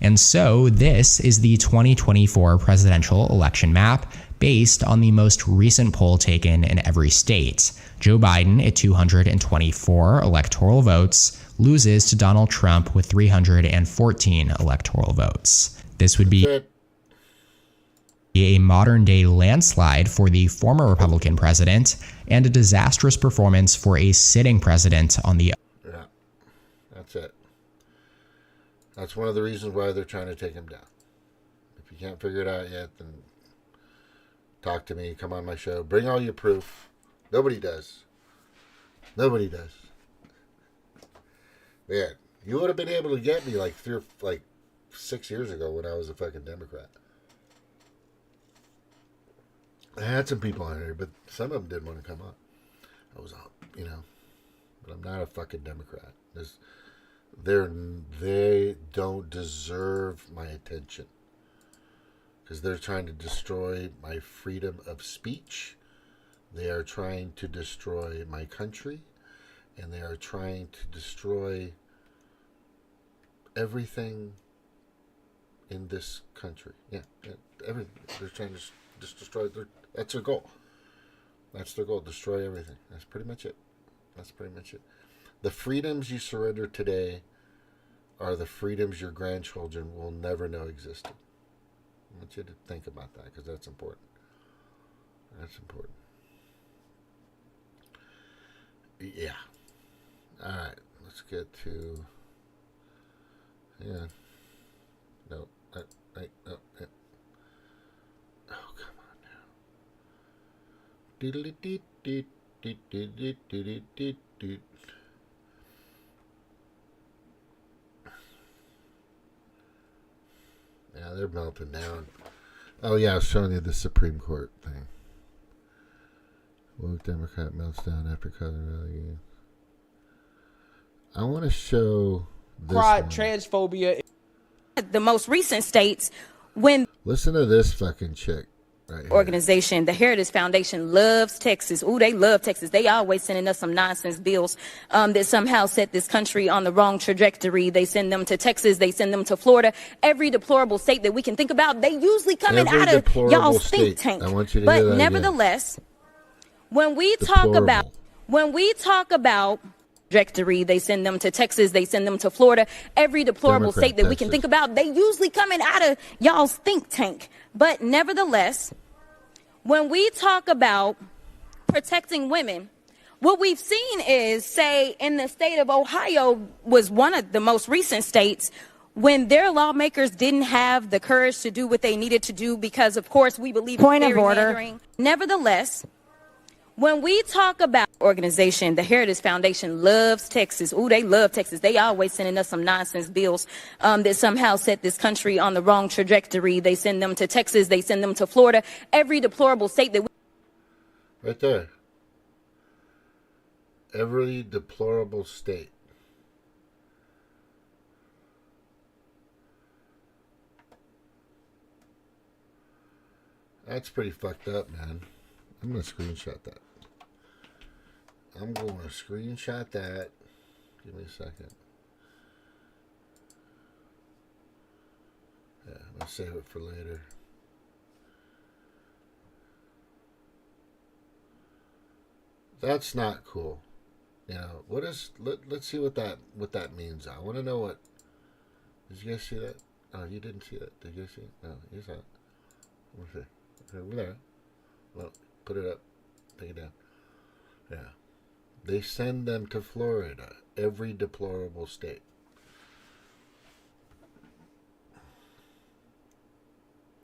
And so this is the 2024 presidential election map based on the most recent poll taken in every state. Joe Biden at 224 electoral votes loses to Donald Trump with 314 electoral votes. This would be a modern-day landslide for the former Republican president and a disastrous performance for a sitting president on the... Yeah, that's it. That's one of the reasons why they're trying to take him down. If you can't figure it out yet, then talk to me. Come on my show. Bring all your proof. Nobody does. Nobody does. Man, you would have been able to get me like 6 years ago when I was a fucking Democrat. I had some people on here, but some of them didn't want to come on. I was on, but I'm not a fucking Democrat. They don't deserve my attention because they're trying to destroy my freedom of speech. They are trying to destroy my country, and they are trying to destroy everything in this country. Yeah, everything. They're trying to just destroy. That's their goal. That's their goal. Destroy everything. That's pretty much it. That's pretty much it. The freedoms you surrender today are the freedoms your grandchildren will never know existed. I want you to think about that because that's important. That's important. Yeah. All right. Let's get to. Yeah. No. No. Oh, come on now. Yeah, they're melting down. Oh yeah, I was showing you the Supreme Court thing. Woke Democrat melts down after cousin rally. I want to show this one. Transphobia. The most recent states when listen to this fucking chick right here. Organization, the Heritage Foundation loves Texas. Ooh, they love Texas. They always sending us some nonsense bills that somehow set this country on the wrong trajectory. They send them to Texas. They send them to Florida. Every deplorable state that we can think about, they usually coming out of y'all's think tank. I want you to but hear that nevertheless, again. when we talk about trajectory, they send them to Texas, they send them to Florida. Every deplorable state that we can think about, they usually coming out of y'all's think tank. But nevertheless, when we talk about protecting women, what we've seen is, say, in the state of Ohio was one of the most recent states when their lawmakers didn't have the courage to do what they needed to do because, of course, we believe Point in of order. gerrymandering. Nevertheless, when we talk about organization, the Heritage Foundation loves Texas. Ooh, they love Texas. They always sending us some nonsense bills that somehow set this country on the wrong trajectory. They send them to Texas. They send them to Florida. Every deplorable state that we... Right there. Every deplorable state. That's pretty fucked up, man. I'm going to screenshot that. I'm going to screenshot that. Give me a second. Yeah, I'm going to save it for later. That's not cool. What is? Let's see what that means. I want to know what. Did you guys see that? Oh, you didn't see that. Did you guys see it? No, you saw it. Let's see. Over there. Well, put it up. Take it down. Yeah. They send them to Florida. Every deplorable state.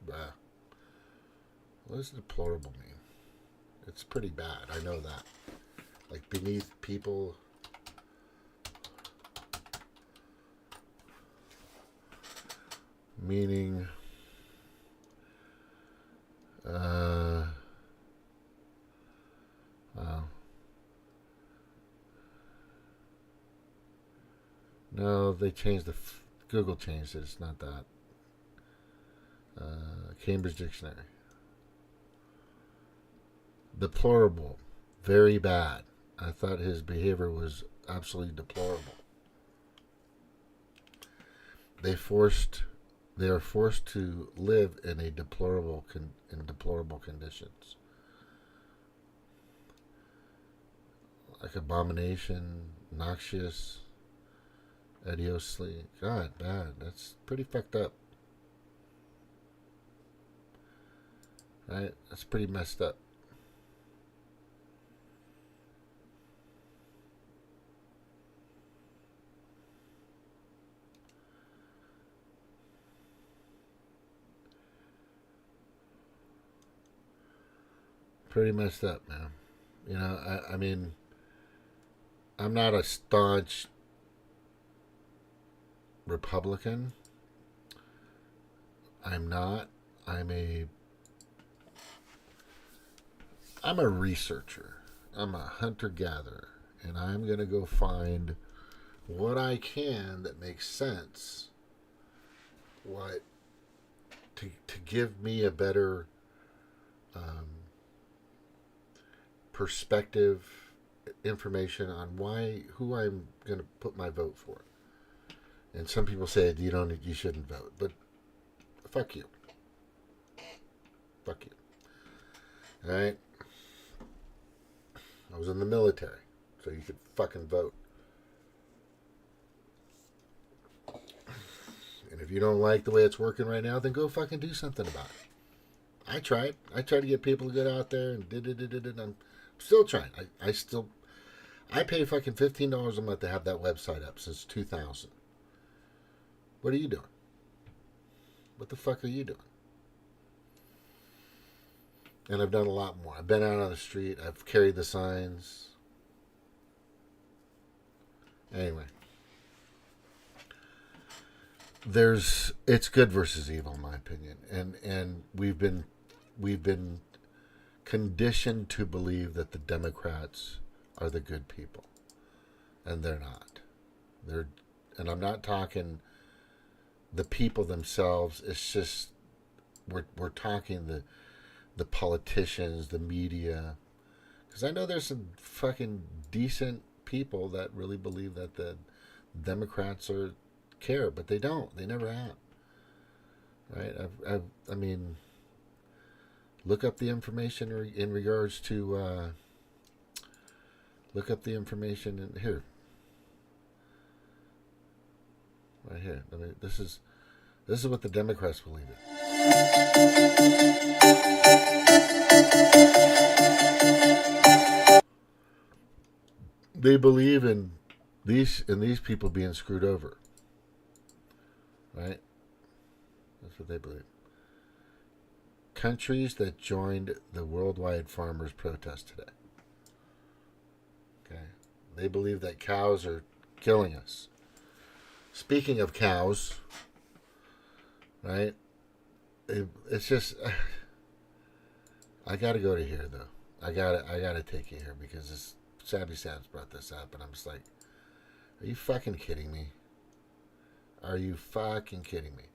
Wow. What does deplorable mean? It's pretty bad. I know that. Like beneath people. Meaning. Wow. No, they changed Google changed it. It's not that. Cambridge Dictionary. Deplorable. Very bad. I thought his behavior was absolutely deplorable. They are forced to live in a deplorable conditions. Like abomination, noxious, idiocy. God, bad. That's pretty fucked up. Right? That's pretty messed up. Pretty messed up, man. You know, I mean, I'm not a staunch Republican. I'm not. I'm a researcher. I'm a hunter-gatherer. And I'm going to go find what I can that makes sense. What to give me a better perspective, information on who I'm going to put my vote for. And some people say you shouldn't vote, but fuck you. Fuck you. All right? I was in the military, so you could fucking vote. And if you don't like the way it's working right now, then go fucking do something about it. I tried. I tried to get people to get out there and did. I'm still trying. I pay fucking $15 a month to have that website up since 2000. What are you doing? What the fuck are you doing? And I've done a lot more. I've been out on the street. I've carried the signs. Anyway. It's good versus evil, in my opinion. And we've been conditioned to believe that the Democrats are the good people. And they're not. And I'm not talking the people themselves. It's just we're talking the politicians, the media. Because I know there's some fucking decent people that really believe that the Democrats care, but they don't. They never have. Right? I mean, look up the information in regards to. Look up the information in here. Right here. I mean, this is what the Democrats believe in. They believe in these people being screwed over. Right? That's what they believe. Countries that joined the worldwide farmers' protest today. Okay? They believe that cows are killing us. Speaking of cows, right? It's just I got to go to here though. I got to take you here because Sabby Sam's brought this up, and I'm just like, are you fucking kidding me? Are you fucking kidding me?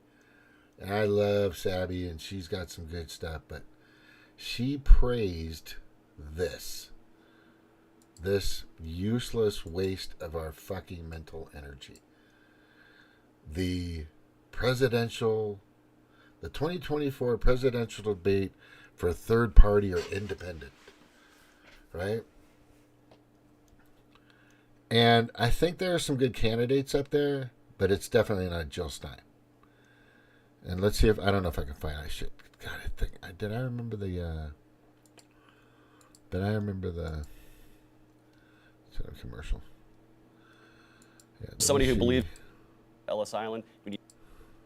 And I love Sabby, and she's got some good stuff, but she praised this useless waste of our fucking mental energy. The 2024 presidential debate for third party or independent, right? And I think there are some good candidates up there, but it's definitely not Jill Stein. And let's see if I don't know if I can find. I should. God, I think. Did I remember the? Commercial. Yeah, somebody who believes Ellis Island.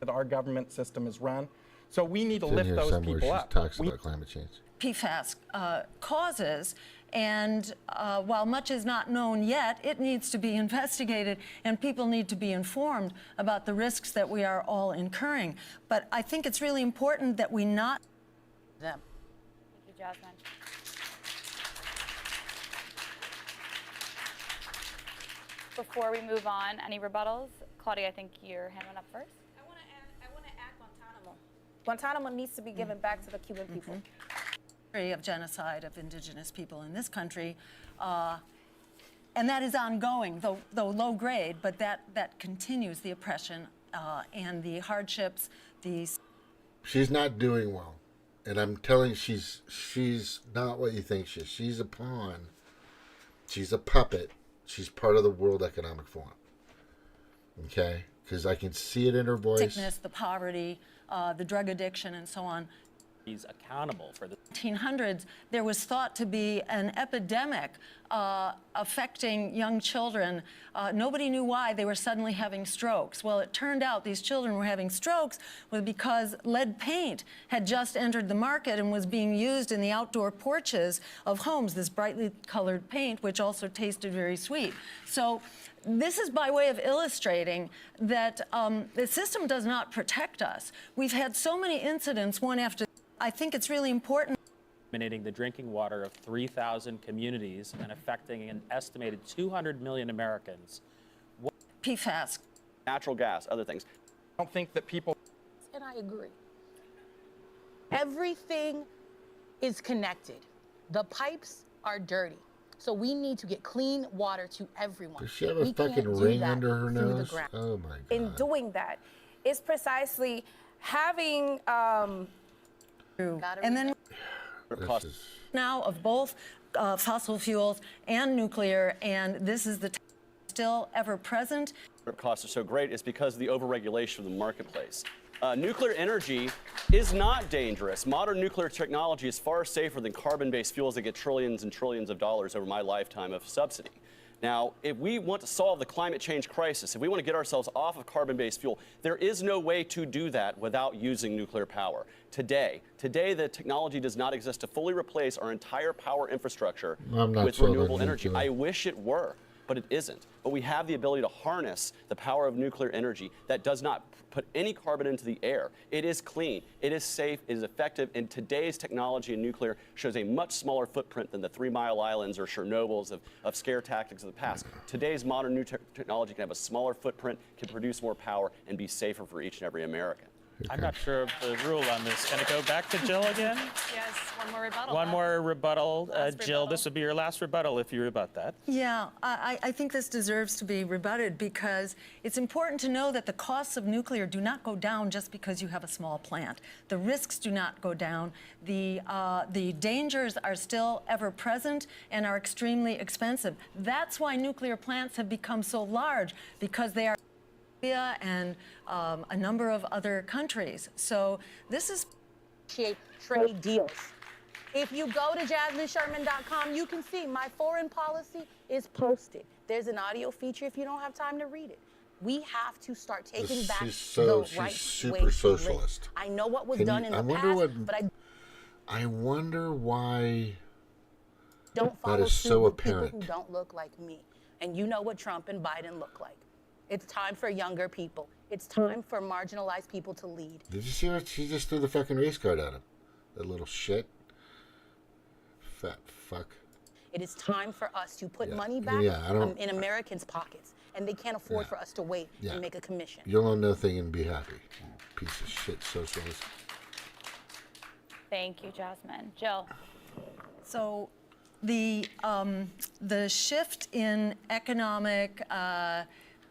Our government system is run, so we need to lift those people up. She talks about climate change. PFAS causes, and while much is not known yet, it needs to be investigated, and people need to be informed about the risks that we are all incurring. But I think it's really important that we not them. Thank you, Jasmine. Before we move on, any rebuttals? Claudia, I think your hand went up first. I want to add Guantanamo. Guantanamo needs to be given back to the Cuban people. Of genocide of indigenous people in this country, and that is ongoing, though low grade, but that continues the oppression and the hardships. She's not doing well, and I'm telling you, she's not what you think she is. She's a pawn. She's a puppet. She's part of the World Economic Forum. Okay, because I can see it in her voice. Sickness, the poverty, the drug addiction, and so on. He's accountable for the 1800s, there was thought to be an epidemic affecting young children. Nobody knew why they were suddenly having strokes. Well, it turned out these children were having strokes because lead paint had just entered the market and was being used in the outdoor porches of homes, this brightly colored paint, which also tasted very sweet. So this is by way of illustrating that the system does not protect us. We've had so many incidents, one after. I think it's really important. Eliminating the drinking water of 3,000 communities and affecting an estimated 200 million Americans. PFAS. Natural gas, other things. I don't think that people. And I agree. Everything is connected. The pipes are dirty. So we need to get clean water to everyone. Does she have a fucking ring under her nose? Oh my God. In doing that, it's precisely having. And then now of both fossil fuels and nuclear, and this is the still ever present. Costs are so great is because of the overregulation of the marketplace. Nuclear energy is not dangerous. Modern nuclear technology is far safer than carbon-based fuels that get trillions and trillions of dollars over my lifetime of subsidy. Now, if we want to solve the climate change crisis, if we want to get ourselves off of carbon-based fuel, there is no way to do that without using nuclear power. Today, the technology does not exist to fully replace our entire power infrastructure with renewable energy. I wish it were, but it isn't. But we have the ability to harness the power of nuclear energy that does not put any carbon into the air. It is clean, it is safe, it is effective, and today's technology in nuclear shows a much smaller footprint than the 3 Mile Islands or Chernobyls of scare tactics of the past. Today's modern new technology can have a smaller footprint, can produce more power, and be safer for each and every American. I'm not sure of the rule on this. Can it go back to Jill again? Yes, one more rebuttal. One more rebuttal. Jill, this would be your last rebuttal if you rebut that. Yeah, I think this deserves to be rebutted because it's important to know that the costs of nuclear do not go down just because you have a small plant. The risks do not go down. The dangers are still ever present and are extremely expensive. That's why nuclear plants have become so large, because they are and a number of other countries. So this is trade deals. If you go to JasmineSherman.com, you can see my foreign policy is posted. There's an audio feature if you don't have time to read it. We have to start taking back the right super way to socialist. live. I know what was done in the past, but I wonder why don't follow that is suit so with apparent. people who don't look like me. And you know what Trump and Biden look like. It's time for younger people. It's time for marginalized people to lead. Did you see what she just threw the fucking race card at him? That little shit. Fat fuck. It is time for us to put money back in Americans' pockets. And they can't afford for us to wait and make a commission. You'll own nothing and be happy. You piece of shit socialist. Thank you, Jasmine. Jill. So the shift in economic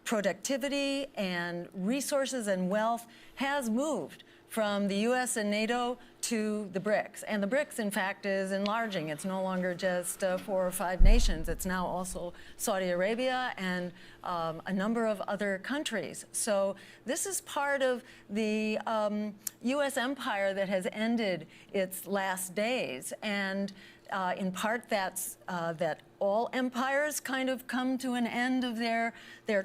productivity and resources and wealth has moved from the U.S. and NATO to the BRICS. And the BRICS, in fact, is enlarging. It's no longer just 4 or 5 nations. It's now also Saudi Arabia and a number of other countries. So this is part of the U.S. empire that has ended its last days. And in part, that's that all empires kind of come to an end of their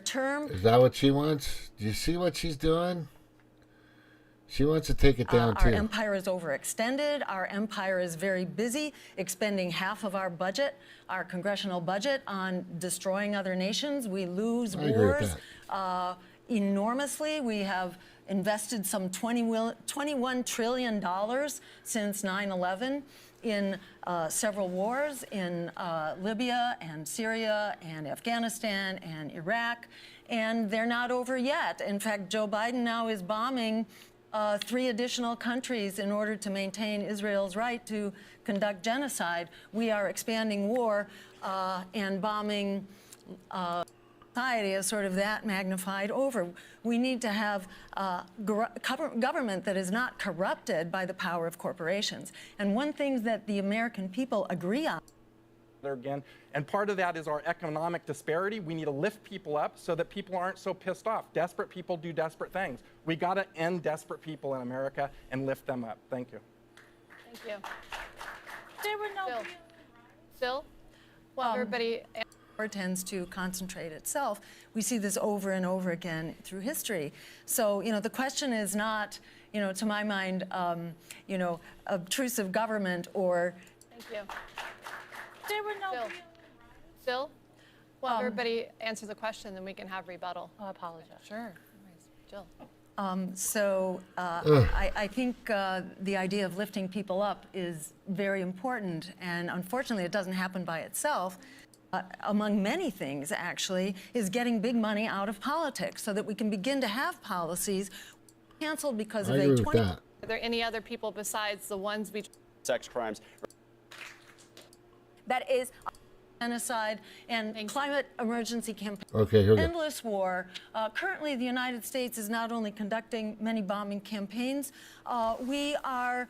term. Is that what she wants? Do you see what she's doing? She wants to take it down, too. Our empire is overextended. Our empire is very busy expending half of our budget, our congressional budget, on destroying other nations. We lose wars enormously. We have invested some $21 trillion since 9/11 in several wars in Libya and Syria and Afghanistan and Iraq, and they're not over yet. In fact, Joe Biden now is bombing 3 additional countries in order to maintain Israel's right to conduct genocide. We are expanding war and bombing society as sort of that magnified over. We need to have government that is not corrupted by the power of corporations. And one thing that the American people agree on. Again, and part of that is our economic disparity. We need to lift people up so that people aren't so pissed off. Desperate people do desperate things. We got to end desperate people in America and lift them up. Thank you. Thank you. There were no. Bill? Well, everybody tends to concentrate itself. We see this over and over again through history. So, the question is not, to my mind, obtrusive government or. Thank you. There were no. Bill? Well, everybody answer the question, then we can have rebuttal. I apologize. Sure. Jill. I think the idea of lifting people up is very important, and unfortunately it doesn't happen by itself. Among many things, actually, is getting big money out of politics so that we can begin to have policies canceled because of a 20. Are there any other people besides the ones we... Sex crimes. That is genocide and climate emergency campaign. Okay, here we go. Endless war. Currently, the United States is not only conducting many bombing campaigns, we are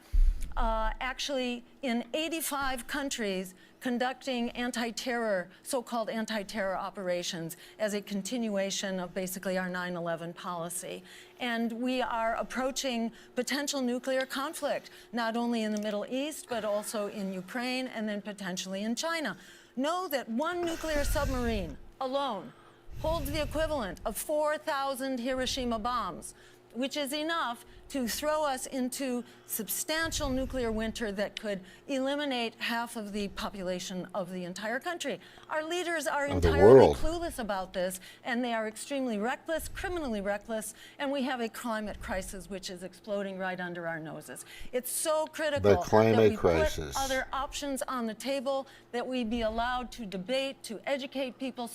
actually in 85 countries conducting anti-terror, so-called anti-terror operations as a continuation of basically our 9/11 policy. And we are approaching potential nuclear conflict, not only in the Middle East, but also in Ukraine and then potentially in China. Know that one nuclear submarine alone holds the equivalent of 4,000 Hiroshima bombs, which is enough to throw us into substantial nuclear winter that could eliminate half of the population of the entire country. Our leaders are entirely clueless about this, and they are extremely reckless, criminally reckless, and we have a climate crisis which is exploding right under our noses. It's so critical that we put other options on the table, that we be allowed to debate, to educate people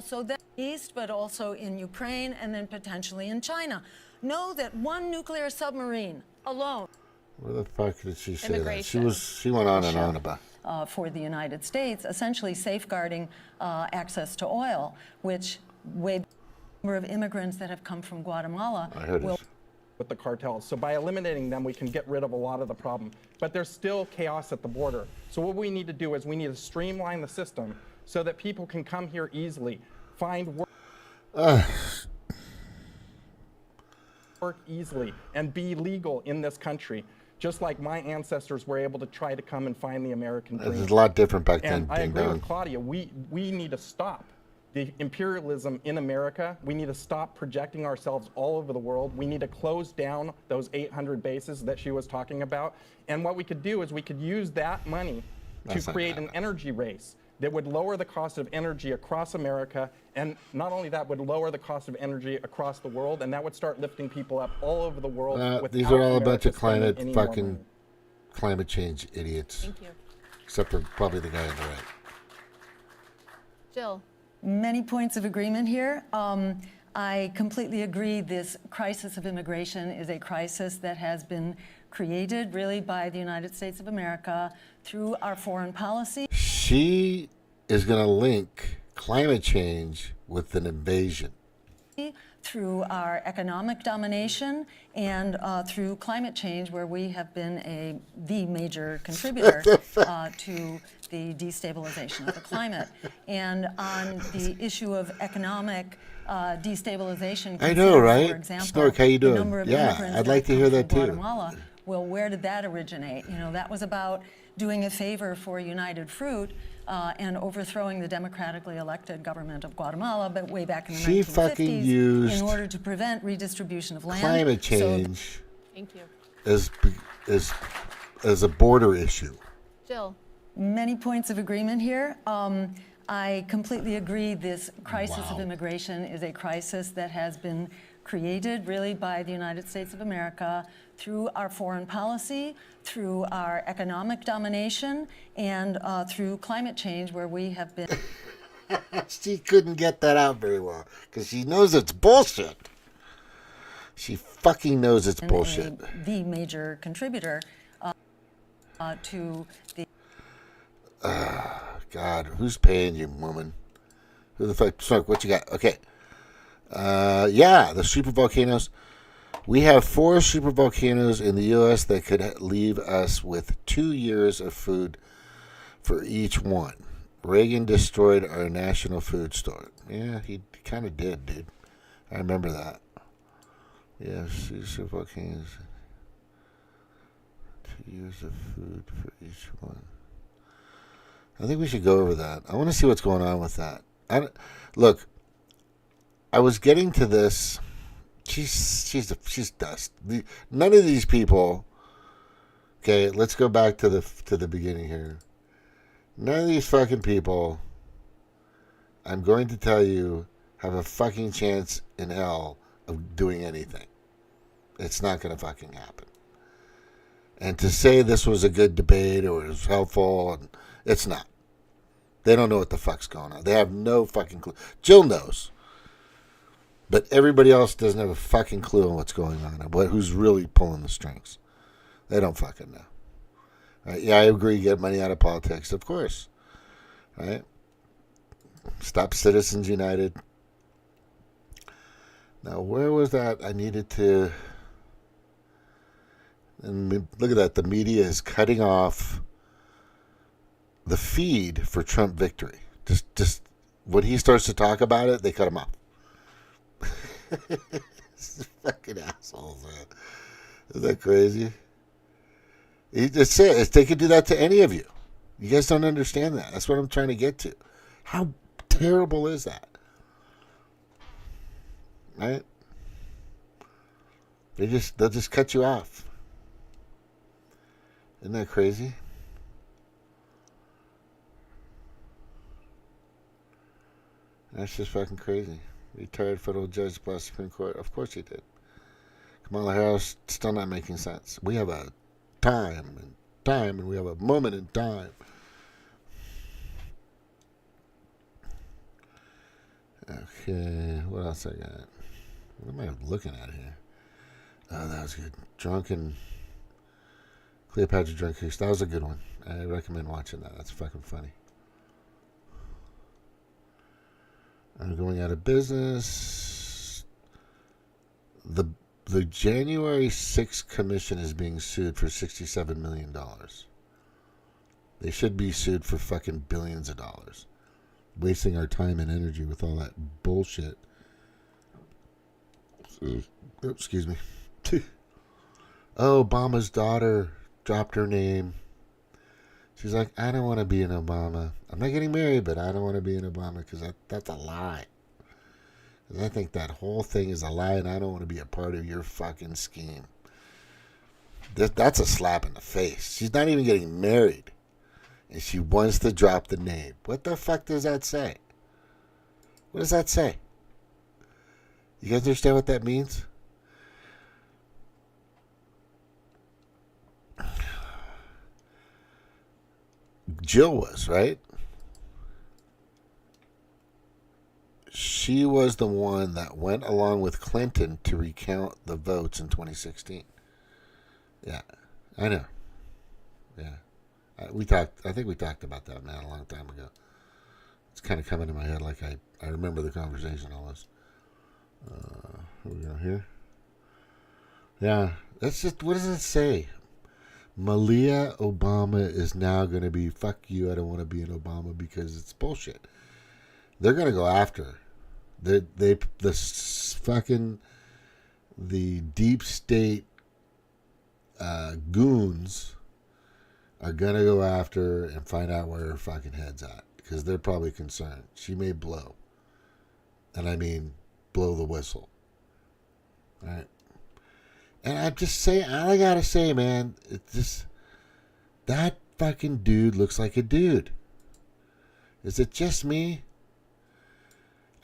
so that east, but also in Ukraine and then potentially in China. Know that one nuclear submarine alone. Where the fuck did she say that? She went on and on about. For the United States, essentially safeguarding access to oil, which way the number of immigrants that have come from Guatemala will. With the cartels. So by eliminating them, we can get rid of a lot of the problem. But there's still chaos at the border. So what we need to do is we need to streamline the system so that people can come here easily, find work easily, and be legal in this country, just like my ancestors were able to try to come and find the American dream. It's a lot different back then. And I agree with Claudia. We need to stop the imperialism in America. We need to stop projecting ourselves all over the world. We need to close down those 800 bases that she was talking about. And what we could do is we could use that money to create an energy race that would lower the cost of energy across America, and not only that, would lower the cost of energy across the world, and that would start lifting people up all over the world. These are all a bunch of climate change idiots. Thank you. Except for probably the guy on the right. Jill. Many points of agreement here. I completely agree this crisis of immigration is a crisis that has been created really by the United States of America through our foreign policy. She is going to link climate change with an invasion. Through our economic domination and through climate change, where we have been the major contributor to the destabilization of the climate. And on the issue of economic destabilization, I know, right? For example, Snork, how you doing? The number of immigrants I'd like to hear that too. Guatemala. Well, where did that originate? That was about doing a favor for United Fruit and overthrowing the democratically elected government of Guatemala, but way back in the 1950s, fucking used in order to prevent redistribution of land. Climate change Thank you. as a border issue. Jill. Many points of agreement here. I completely agree this crisis of immigration is a crisis that has been created really by the United States of America through our foreign policy, through our economic domination, and through climate change, where we have been. She couldn't get that out very well because she knows it's bullshit. She fucking knows it's bullshit. The major contributor to the. God, who's paying you, woman? Who the fuck? Smoke, what you got? Okay. Yeah, the supervolcanoes. We have 4 supervolcanoes in the U.S. that could leave us with 2 years of food for each one. Reagan destroyed our national food store. Yeah, he kind of did, dude. I remember that. Yeah, supervolcanoes. Use of food for each one. I think we should go over that. I want to see what's going on with that. Look, I was getting to this. She's dust. None of these people. Okay, let's go back to the beginning here. None of these fucking people, I'm going to tell you, have a fucking chance in hell of doing anything. It's not going to fucking happen. And to say this was a good debate or it was helpful, and it's not. They don't know what the fuck's going on. They have no fucking clue. Jill knows. But everybody else doesn't have a fucking clue on what's going on and who's really pulling the strings. They don't fucking know. Right? Yeah, I agree. Get money out of politics, of course. Right? Stop Citizens United. Now, where was that? I needed to. And look at that. The media is cutting off the feed for Trump victory. Just when he starts to talk about it, they cut him off. Fucking assholes, man. Is that crazy? It's it. They could do that to any of you. You guys don't understand that. That's what I'm trying to get to. How terrible is that? Right? They'll just cut you off. Isn't that crazy? That's just fucking crazy. Retired federal judge plus Supreme Court. Of course he did. Kamala Harris still not making sense. We have a time, and we have a moment in time. Okay, what else I got? What am I looking at here? Oh, that was good. Cleopatra Drunk Goose. That was a good one. I recommend watching that. That's fucking funny. I'm going out of business. The January 6th commission is being sued for $67 million. They should be sued for fucking billions of dollars. Wasting our time and energy with all that bullshit. Excuse me. Obama's daughter dropped her name. She's like, I don't want to be an Obama. I'm not getting married, but I don't want to be an Obama because that's a lie. And I think that whole thing is a lie, and I don't want to be a part of your fucking scheme. That's a slap in the face. She's not even getting married, and she wants to drop the name. What the fuck does that say? What does that say? You guys understand what that means? Jill was, right? She was the one that went along with Clinton to recount the votes in 2016. Yeah, I know. Yeah. I think we talked about that, man, a long time ago. It's kind of coming to my head like I remember the conversation almost. Here we go here. Yeah, that's just, what does it say? Malia Obama is now going to be, fuck you, I don't want to be an Obama because it's bullshit. They're going to go after her. The deep state goons are going to go after her and find out where her fucking head's at because they're probably concerned. She may blow. And I mean, blow the whistle. All right. And I'm just saying, all I gotta say, man, it's just, that fucking dude looks like a dude. Is it just me?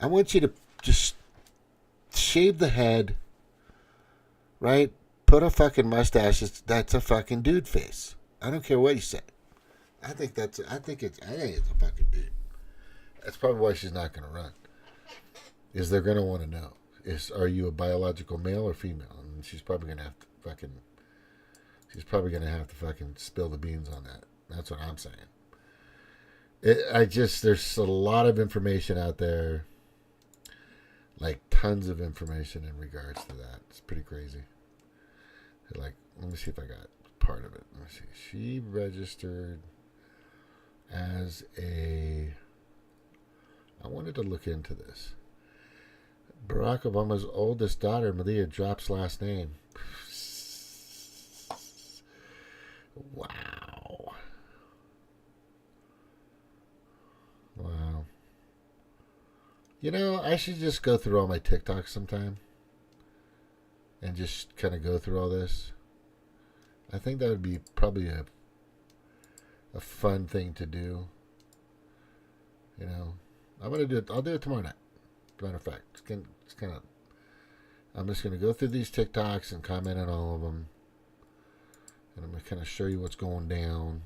I want you to just shave the head, right? Put a fucking mustache. That's a fucking dude face. I don't care what you say. I think it's a fucking dude. That's probably why she's not gonna run. Is they're gonna want to know. Are you a biological male or female? And she's probably gonna have to fucking spill the beans on that. That's what I'm saying. There's a lot of information out there, like tons of information in regards to that. It's pretty crazy. Like, let me see if I got part of it. Let me see. She registered as I wanted to look into this. Barack Obama's oldest daughter, Malia, drops last name. Wow. Wow. You know, I should just go through all my TikToks sometime and just kind of go through all this. I think that would be probably a fun thing to do. You know, I'm going to do it. I'll do it tomorrow night. As a matter of fact, it's kind of, I'm just going to go through these TikToks and comment on all of them. And I'm going to kind of show you what's going down.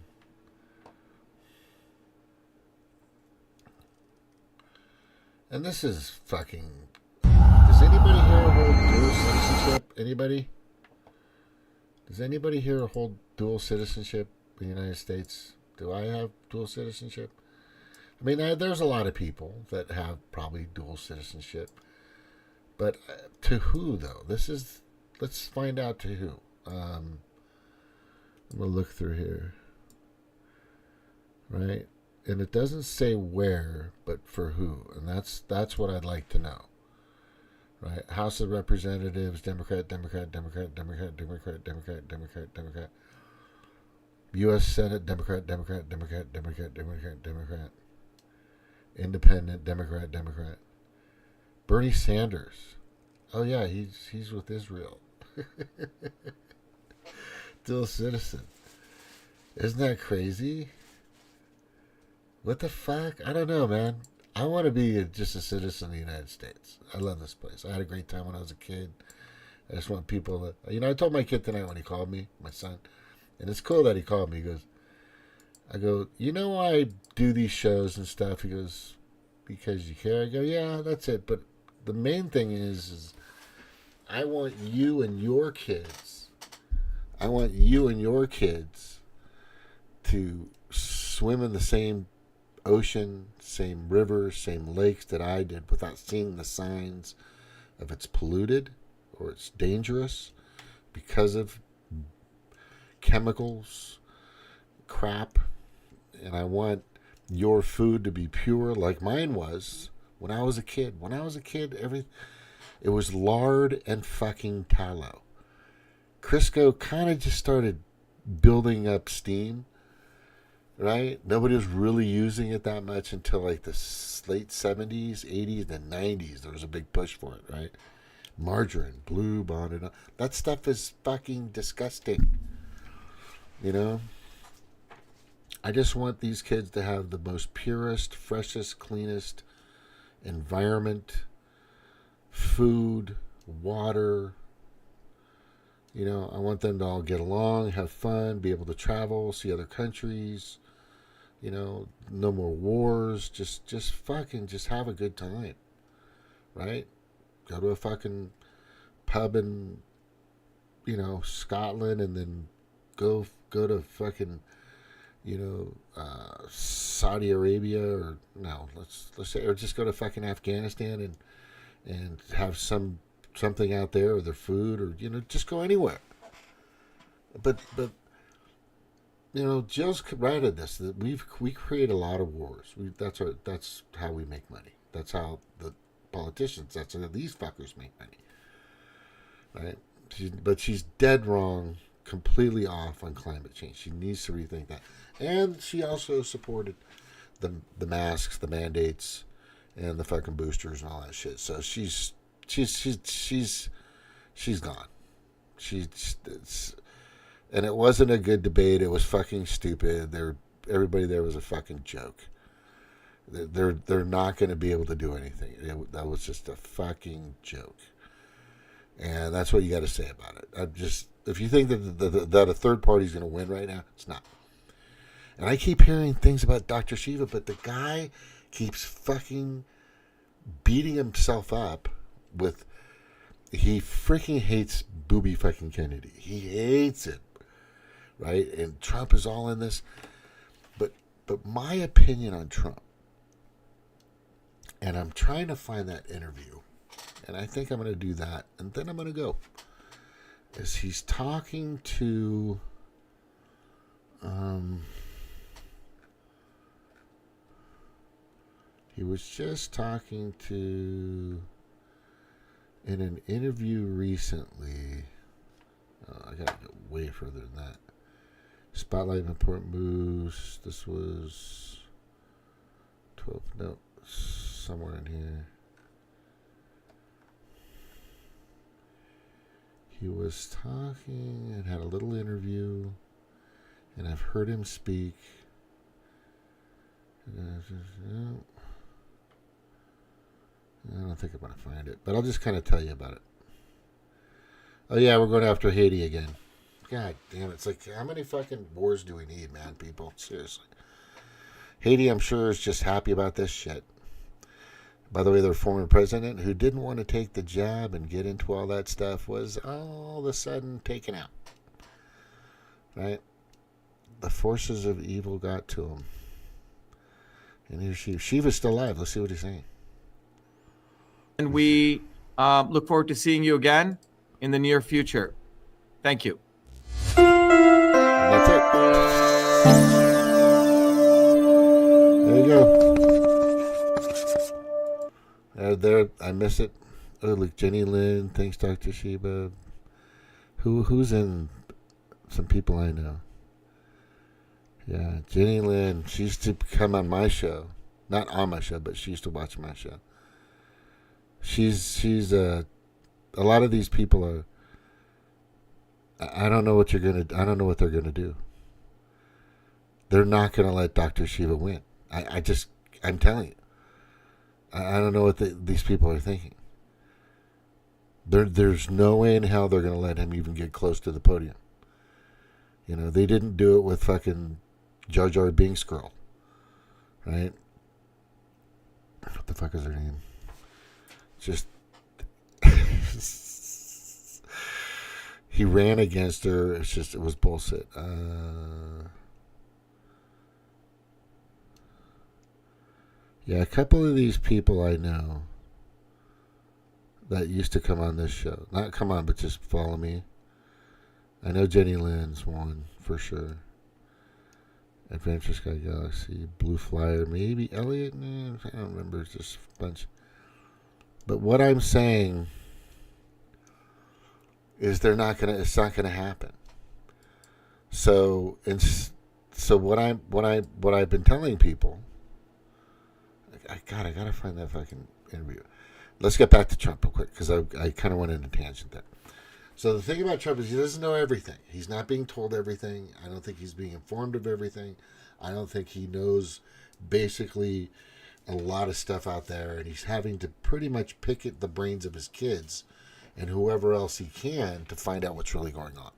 And this is fucking... Does anybody here hold dual citizenship? Anybody? Does anybody here hold dual citizenship in the United States? Do I have dual citizenship? I mean, there's a lot of people that have probably dual citizenship. But to who, though? Let's find out to who. I'm going to look through here. Right? And it doesn't say where, but for who. And that's what I'd like to know. Right? House of Representatives, Democrat. U.S. Senate, Democrat. Independent, Democrat. Bernie Sanders. Oh yeah, he's with Israel. Dual citizen. Isn't that crazy? What the fuck? I don't know, man. I want to be just a citizen of the United States. I love this place. I had a great time when I was a kid. I just want people to... You know, I told my kid tonight when he called me, my son, and it's cool that he called me. He goes, I go, you know why I do these shows and stuff? He goes, because you care? I go, yeah, that's it. But the main thing is I want you and your kids... to swim in the same ocean, same rivers, same lakes that I did without seeing the signs of it's polluted or it's dangerous because of chemicals, crap. And I want your food to be pure like mine was when I was a kid. When I was a kid, it was lard and fucking tallow. Crisco kind of just started building up steam. Right? Nobody was really using it that much until like the late 70s, 80s, and 90s. There was a big push for it, right? Margarine, Blue Bond, and all. That stuff is fucking disgusting. You know? I just want these kids to have the most purest, freshest, cleanest environment, food, water. You know, I want them to all get along, have fun, be able to travel, see other countries. You know, no more wars. Just have a good time, right? Go to a fucking pub in, you know, Scotland, and then go to fucking, you know, Saudi Arabia, or no, let's say, or just go to fucking Afghanistan and have something out there, or their food, or, you know, just go anywhere. But you know, Jill's right at this. That we create a lot of wars. That's how we make money. That's how the politicians. That's how these fuckers make money. Right? But she's dead wrong, completely off on climate change. She needs to rethink that. And she also supported the masks, the mandates, and the fucking boosters and all that shit. So she's gone. And it wasn't a good debate. It was fucking stupid. Everybody there was a fucking joke. They're not going to be able to do anything. That was just a fucking joke. And that's what you got to say about it. If you think that a third party is going to win right now, it's not. And I keep hearing things about Dr. Shiva, but the guy keeps fucking beating himself up with... He freaking hates Booby fucking Kennedy. He hates it. Right? And Trump is all in this. But my opinion on Trump, and I'm trying to find that interview, and I think I'm going to do that, and then I'm going to go, is he's talking to he was just talking to, in an interview recently, I gotta go way further than that. He's Spotlight important moves. This was 12. No, somewhere in here. He was talking and had a little interview, and I've heard him speak. I don't think I'm going to find it, but I'll just kind of tell you about it. Oh, yeah, we're going after Haiti again. God damn it. It's like, how many fucking wars do we need, man, people? Seriously. Haiti, I'm sure, is just happy about this shit. By the way, their former president, who didn't want to take the jab and get into all that stuff, was all of a sudden taken out. Right? The forces of evil got to him. And here's Shiva. Shiva's still alive. Let's see what he's saying. And we look forward to seeing you again in the near future. Thank you. And that's it. There you go. There, I miss it. Oh, look, Jenny Lynn. Thanks, Dr. Shiba. Who's in some people I know? Yeah, Jenny Lynn. She used to come on my show, not on my show, but she used to watch my show. She's a lot of these people are. I don't know what I don't know what they're gonna do. They're not gonna let Dr. Shiva win. I'm telling you. I don't know what these people are thinking. There's no way in hell they're gonna let him even get close to the podium. You know, they didn't do it with fucking Jar Jar Binks girl, right? What the fuck is her name? Just he ran against her. It was bullshit. Yeah, a couple of these people I know that used to come on this show. Not come on, but just follow me. I know Jenny Lynn's one for sure. Adventure Sky Galaxy, Blue Flyer, maybe Elliot. I don't remember. It's just a bunch. But what I'm saying is it's not gonna happen. So what I've been telling people. I gotta find that fucking interview. Let's get back to Trump real quick because I kind of went in a tangent there. So the thing about Trump is he doesn't know everything. He's not being told everything. I don't think he's being informed of everything. I don't think he knows basically a lot of stuff out there, and he's having to pretty much pick at the brains of his kids and whoever else he can to find out what's really going on.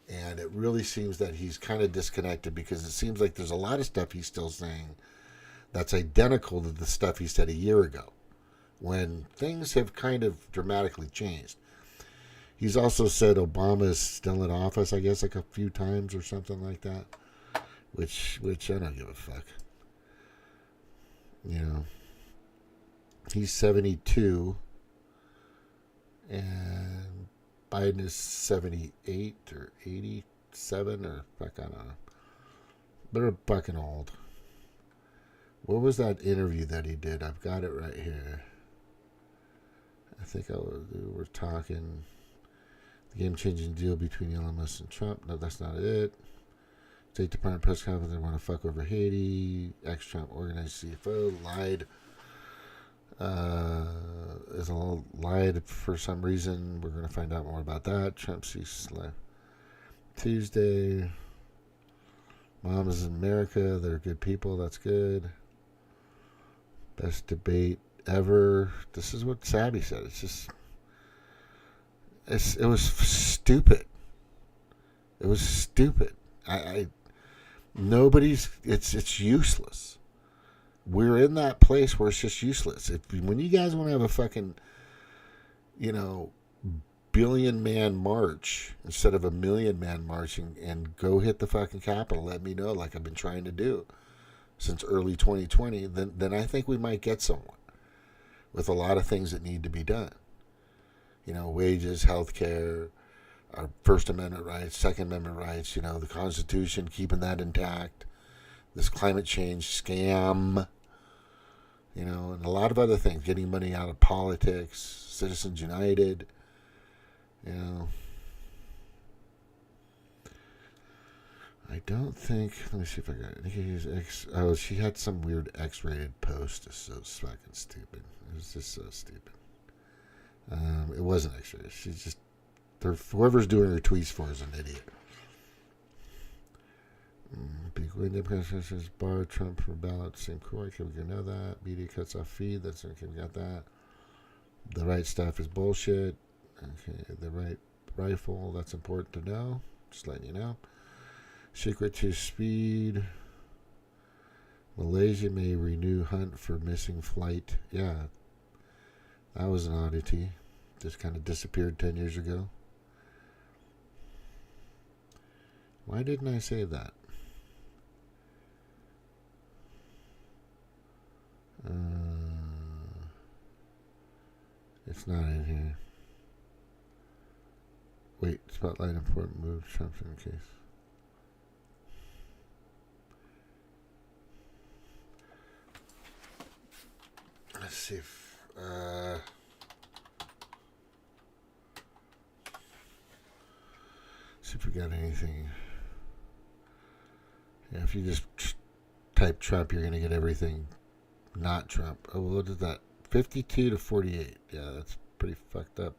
And it really seems that he's kind of disconnected because it seems like there's a lot of stuff he's still saying that's identical to the stuff he said a year ago when things have kind of dramatically changed. He's also said Obama's still in office, I guess, like a few times or something like that, which I don't give a fuck. You know, he's 72, and Biden is 78 or 87 or fuck, I don't know. They're fucking old. What was that interview that he did? I've got it right here. I think we're talking the game-changing deal between Elon Musk and Trump. No, that's not it. State Department press conference, they want to fuck over Haiti. Ex-Trump organized CFO lied. Is a little lied for some reason. We're going to find out more about that. Trump sees Tuesday. Moms in America, they're good people. That's good. Best debate ever. This is what Sabby said. It's just, it was stupid. It was stupid. It's useless. We're in that place where it's just useless. When you guys want to have a fucking, billion-man march instead of a million-man march and go hit the fucking Capitol, let me know, like I've been trying to do since early 2020, then I think we might get somewhere with a lot of things that need to be done. Wages, healthcare, our First Amendment rights, Second Amendment rights, the Constitution, keeping that intact, this climate change scam, and a lot of other things, getting money out of politics, Citizens United, I don't think. Let me see if I got it. I think it was oh, she had some weird X-rated post. It's so fucking stupid. It was just so stupid. It wasn't X-rated. She's just. Whoever's doing her tweets for is an idiot. Big window pressures bar Trump for ballot. Same core. Okay, we know that. Media cuts off feed. That's okay. We got that. The right stuff is bullshit. Okay, the right rifle. That's important to know. Just letting you know. Secret to speed. Malaysia may renew hunt for missing flight. Yeah, that was an oddity. Just kind of disappeared 10 years ago. Why didn't I say that? It's not in here. Wait, spotlight important move. Trump's in case. Let's see if we got anything. Yeah, if you just type Trump, you're gonna get everything not Trump. Oh, what is that? 52 to 48. Yeah, that's pretty fucked up.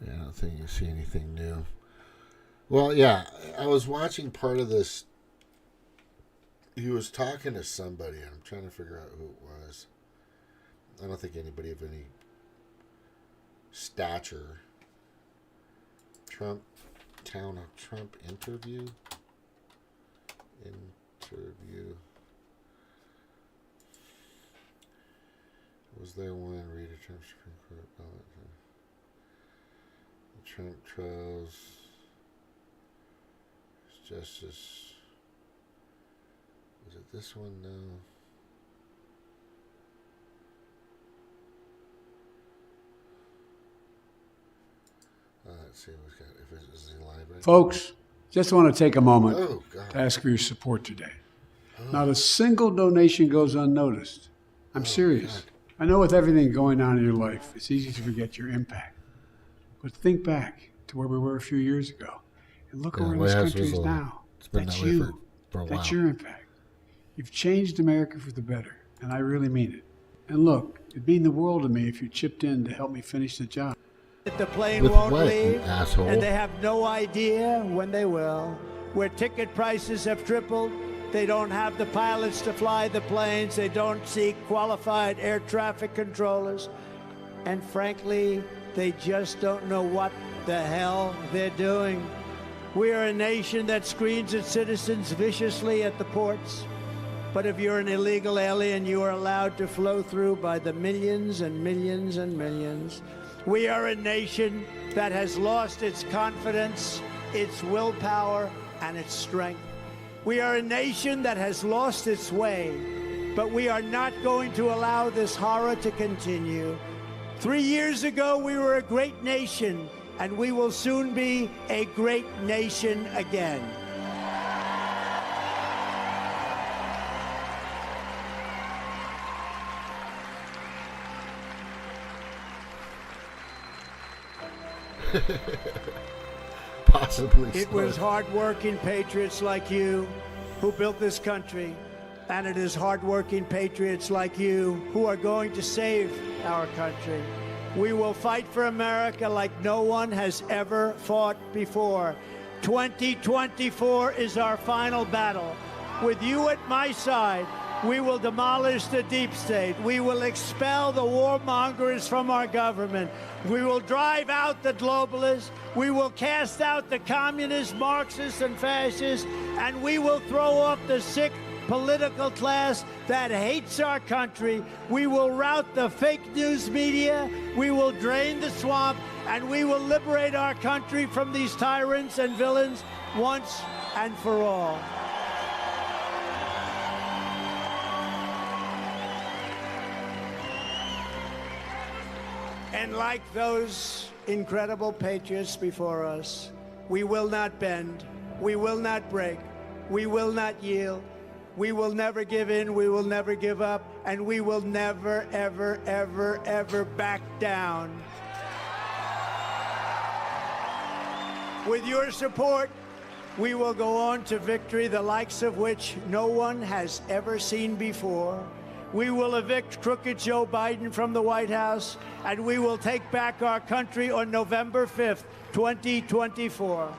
Yeah, I don't think you see anything new. Well, yeah, I was watching part of this. He was talking to somebody, and I'm trying to figure out who it was. I don't think anybody of any stature. Trump interview. Was there one read a Trump Supreme Court ballot? The Trump trials. Justice. Was it this one? No. Let's see what's got. If it's in live right Folks, just want to take a moment to ask for your support today. Not a single donation goes unnoticed. I'm serious. I know with everything going on in your life, it's easy to forget your impact. But think back to where we were a few years ago. And look where this country is now. That's you. That's your impact. You've changed America for the better, and I really mean it. And look, it'd mean the world to me if you chipped in to help me finish the job. The plane won't leave, and they have no idea when they will. Where ticket prices have tripled, they don't have the pilots to fly the planes, they don't seek qualified air traffic controllers, and frankly, they just don't know what the hell they're doing. We are a nation that screens its citizens viciously at the ports. But if you're an illegal alien, you are allowed to flow through by the millions and millions and millions. We are a nation that has lost its confidence, its willpower, and its strength. We are a nation that has lost its way, but we are not going to allow this horror to continue. 3 years ago, we were a great nation, and we will soon be a great nation again. Possibly. It was hard-working patriots like you who built this country, and it is hard-working patriots like you who are going to save our country. We will fight for America like no one has ever fought before. 2024 is our final battle. With you at my side, we will demolish the deep state. We will expel the warmongers from our government. We will drive out the globalists. We will cast out the communists, Marxists, and fascists. And we will throw off the sick political class that hates our country. We will rout the fake news media. We will drain the swamp. And we will liberate our country from these tyrants and villains once and for all. And like those incredible patriots before us, we will not bend, we will not break, we will not yield, we will never give in, we will never give up, and we will never, ever, ever, ever back down. With your support, we will go on to victory, the likes of which no one has ever seen before. We will evict crooked Joe Biden from the White House, and we will take back our country on November 5th, 2024.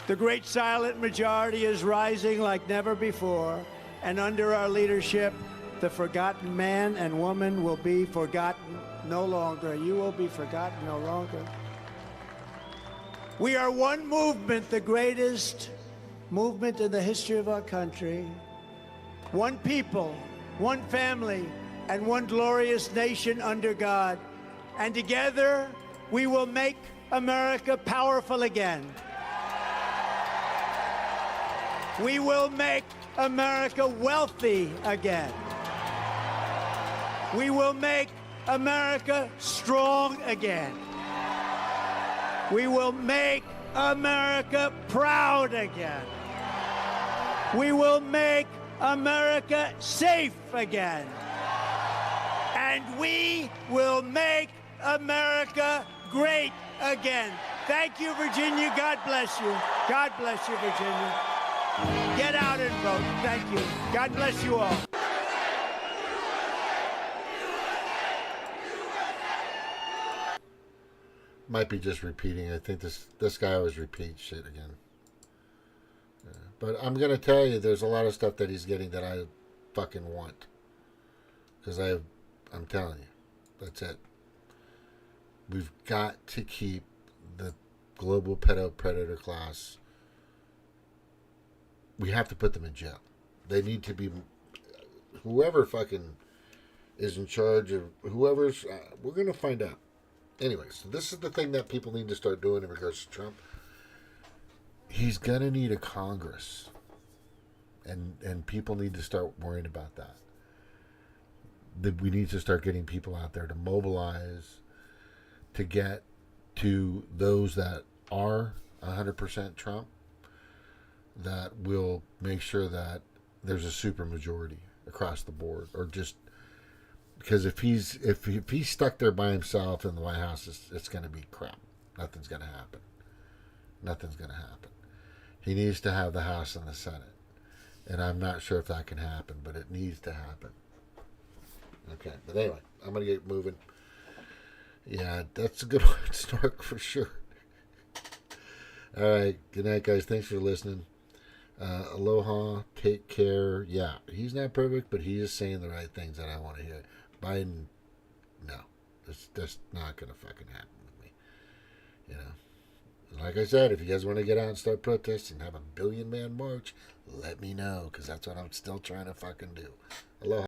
The great silent majority is rising like never before, and under our leadership, the forgotten man and woman will be forgotten no longer. You will be forgotten no longer. We are one movement, the greatest movement in the history of our country. One people, one family, and one glorious nation under God. And together, we will make America powerful again. We will make America wealthy again. We will make America strong again. We will make America proud again. We will make America safe again. And we will make America great again. Thank you, Virginia. God bless you. God bless you, Virginia. Get out and vote. Thank you. God bless you all. Might be just repeating. I think this guy always repeats shit again. Yeah. But I'm gonna tell you, there's a lot of stuff that he's getting that I fucking want. Because I'm telling you, that's it. We've got to keep the global pedo predator class. We have to put them in jail. They need to be, whoever fucking is in charge of whoever's. We're gonna find out. Anyway, so this is the thing that people need to start doing in regards to Trump. He's going to need a Congress. And people need to start worrying about that. We need to start getting people out there to mobilize, to get to those that are 100% Trump, that will make sure that there's a supermajority across the board, or just... Because if he's stuck there by himself in the White House, it's going to be crap. Nothing's going to happen. Nothing's going to happen. He needs to have the House and the Senate. And I'm not sure if that can happen, but it needs to happen. Okay, but anyway, I'm going to get moving. Yeah, that's a good one to start for sure. All right, good night, guys. Thanks for listening. Aloha, take care. Yeah, he's not perfect, but he is saying the right things that I want to hear. Biden, no, that's not going to fucking happen with me. You know, like I said, if you guys want to get out and start protesting, have a 1 billion man march, let me know, because that's what I'm still trying to fucking do. Aloha.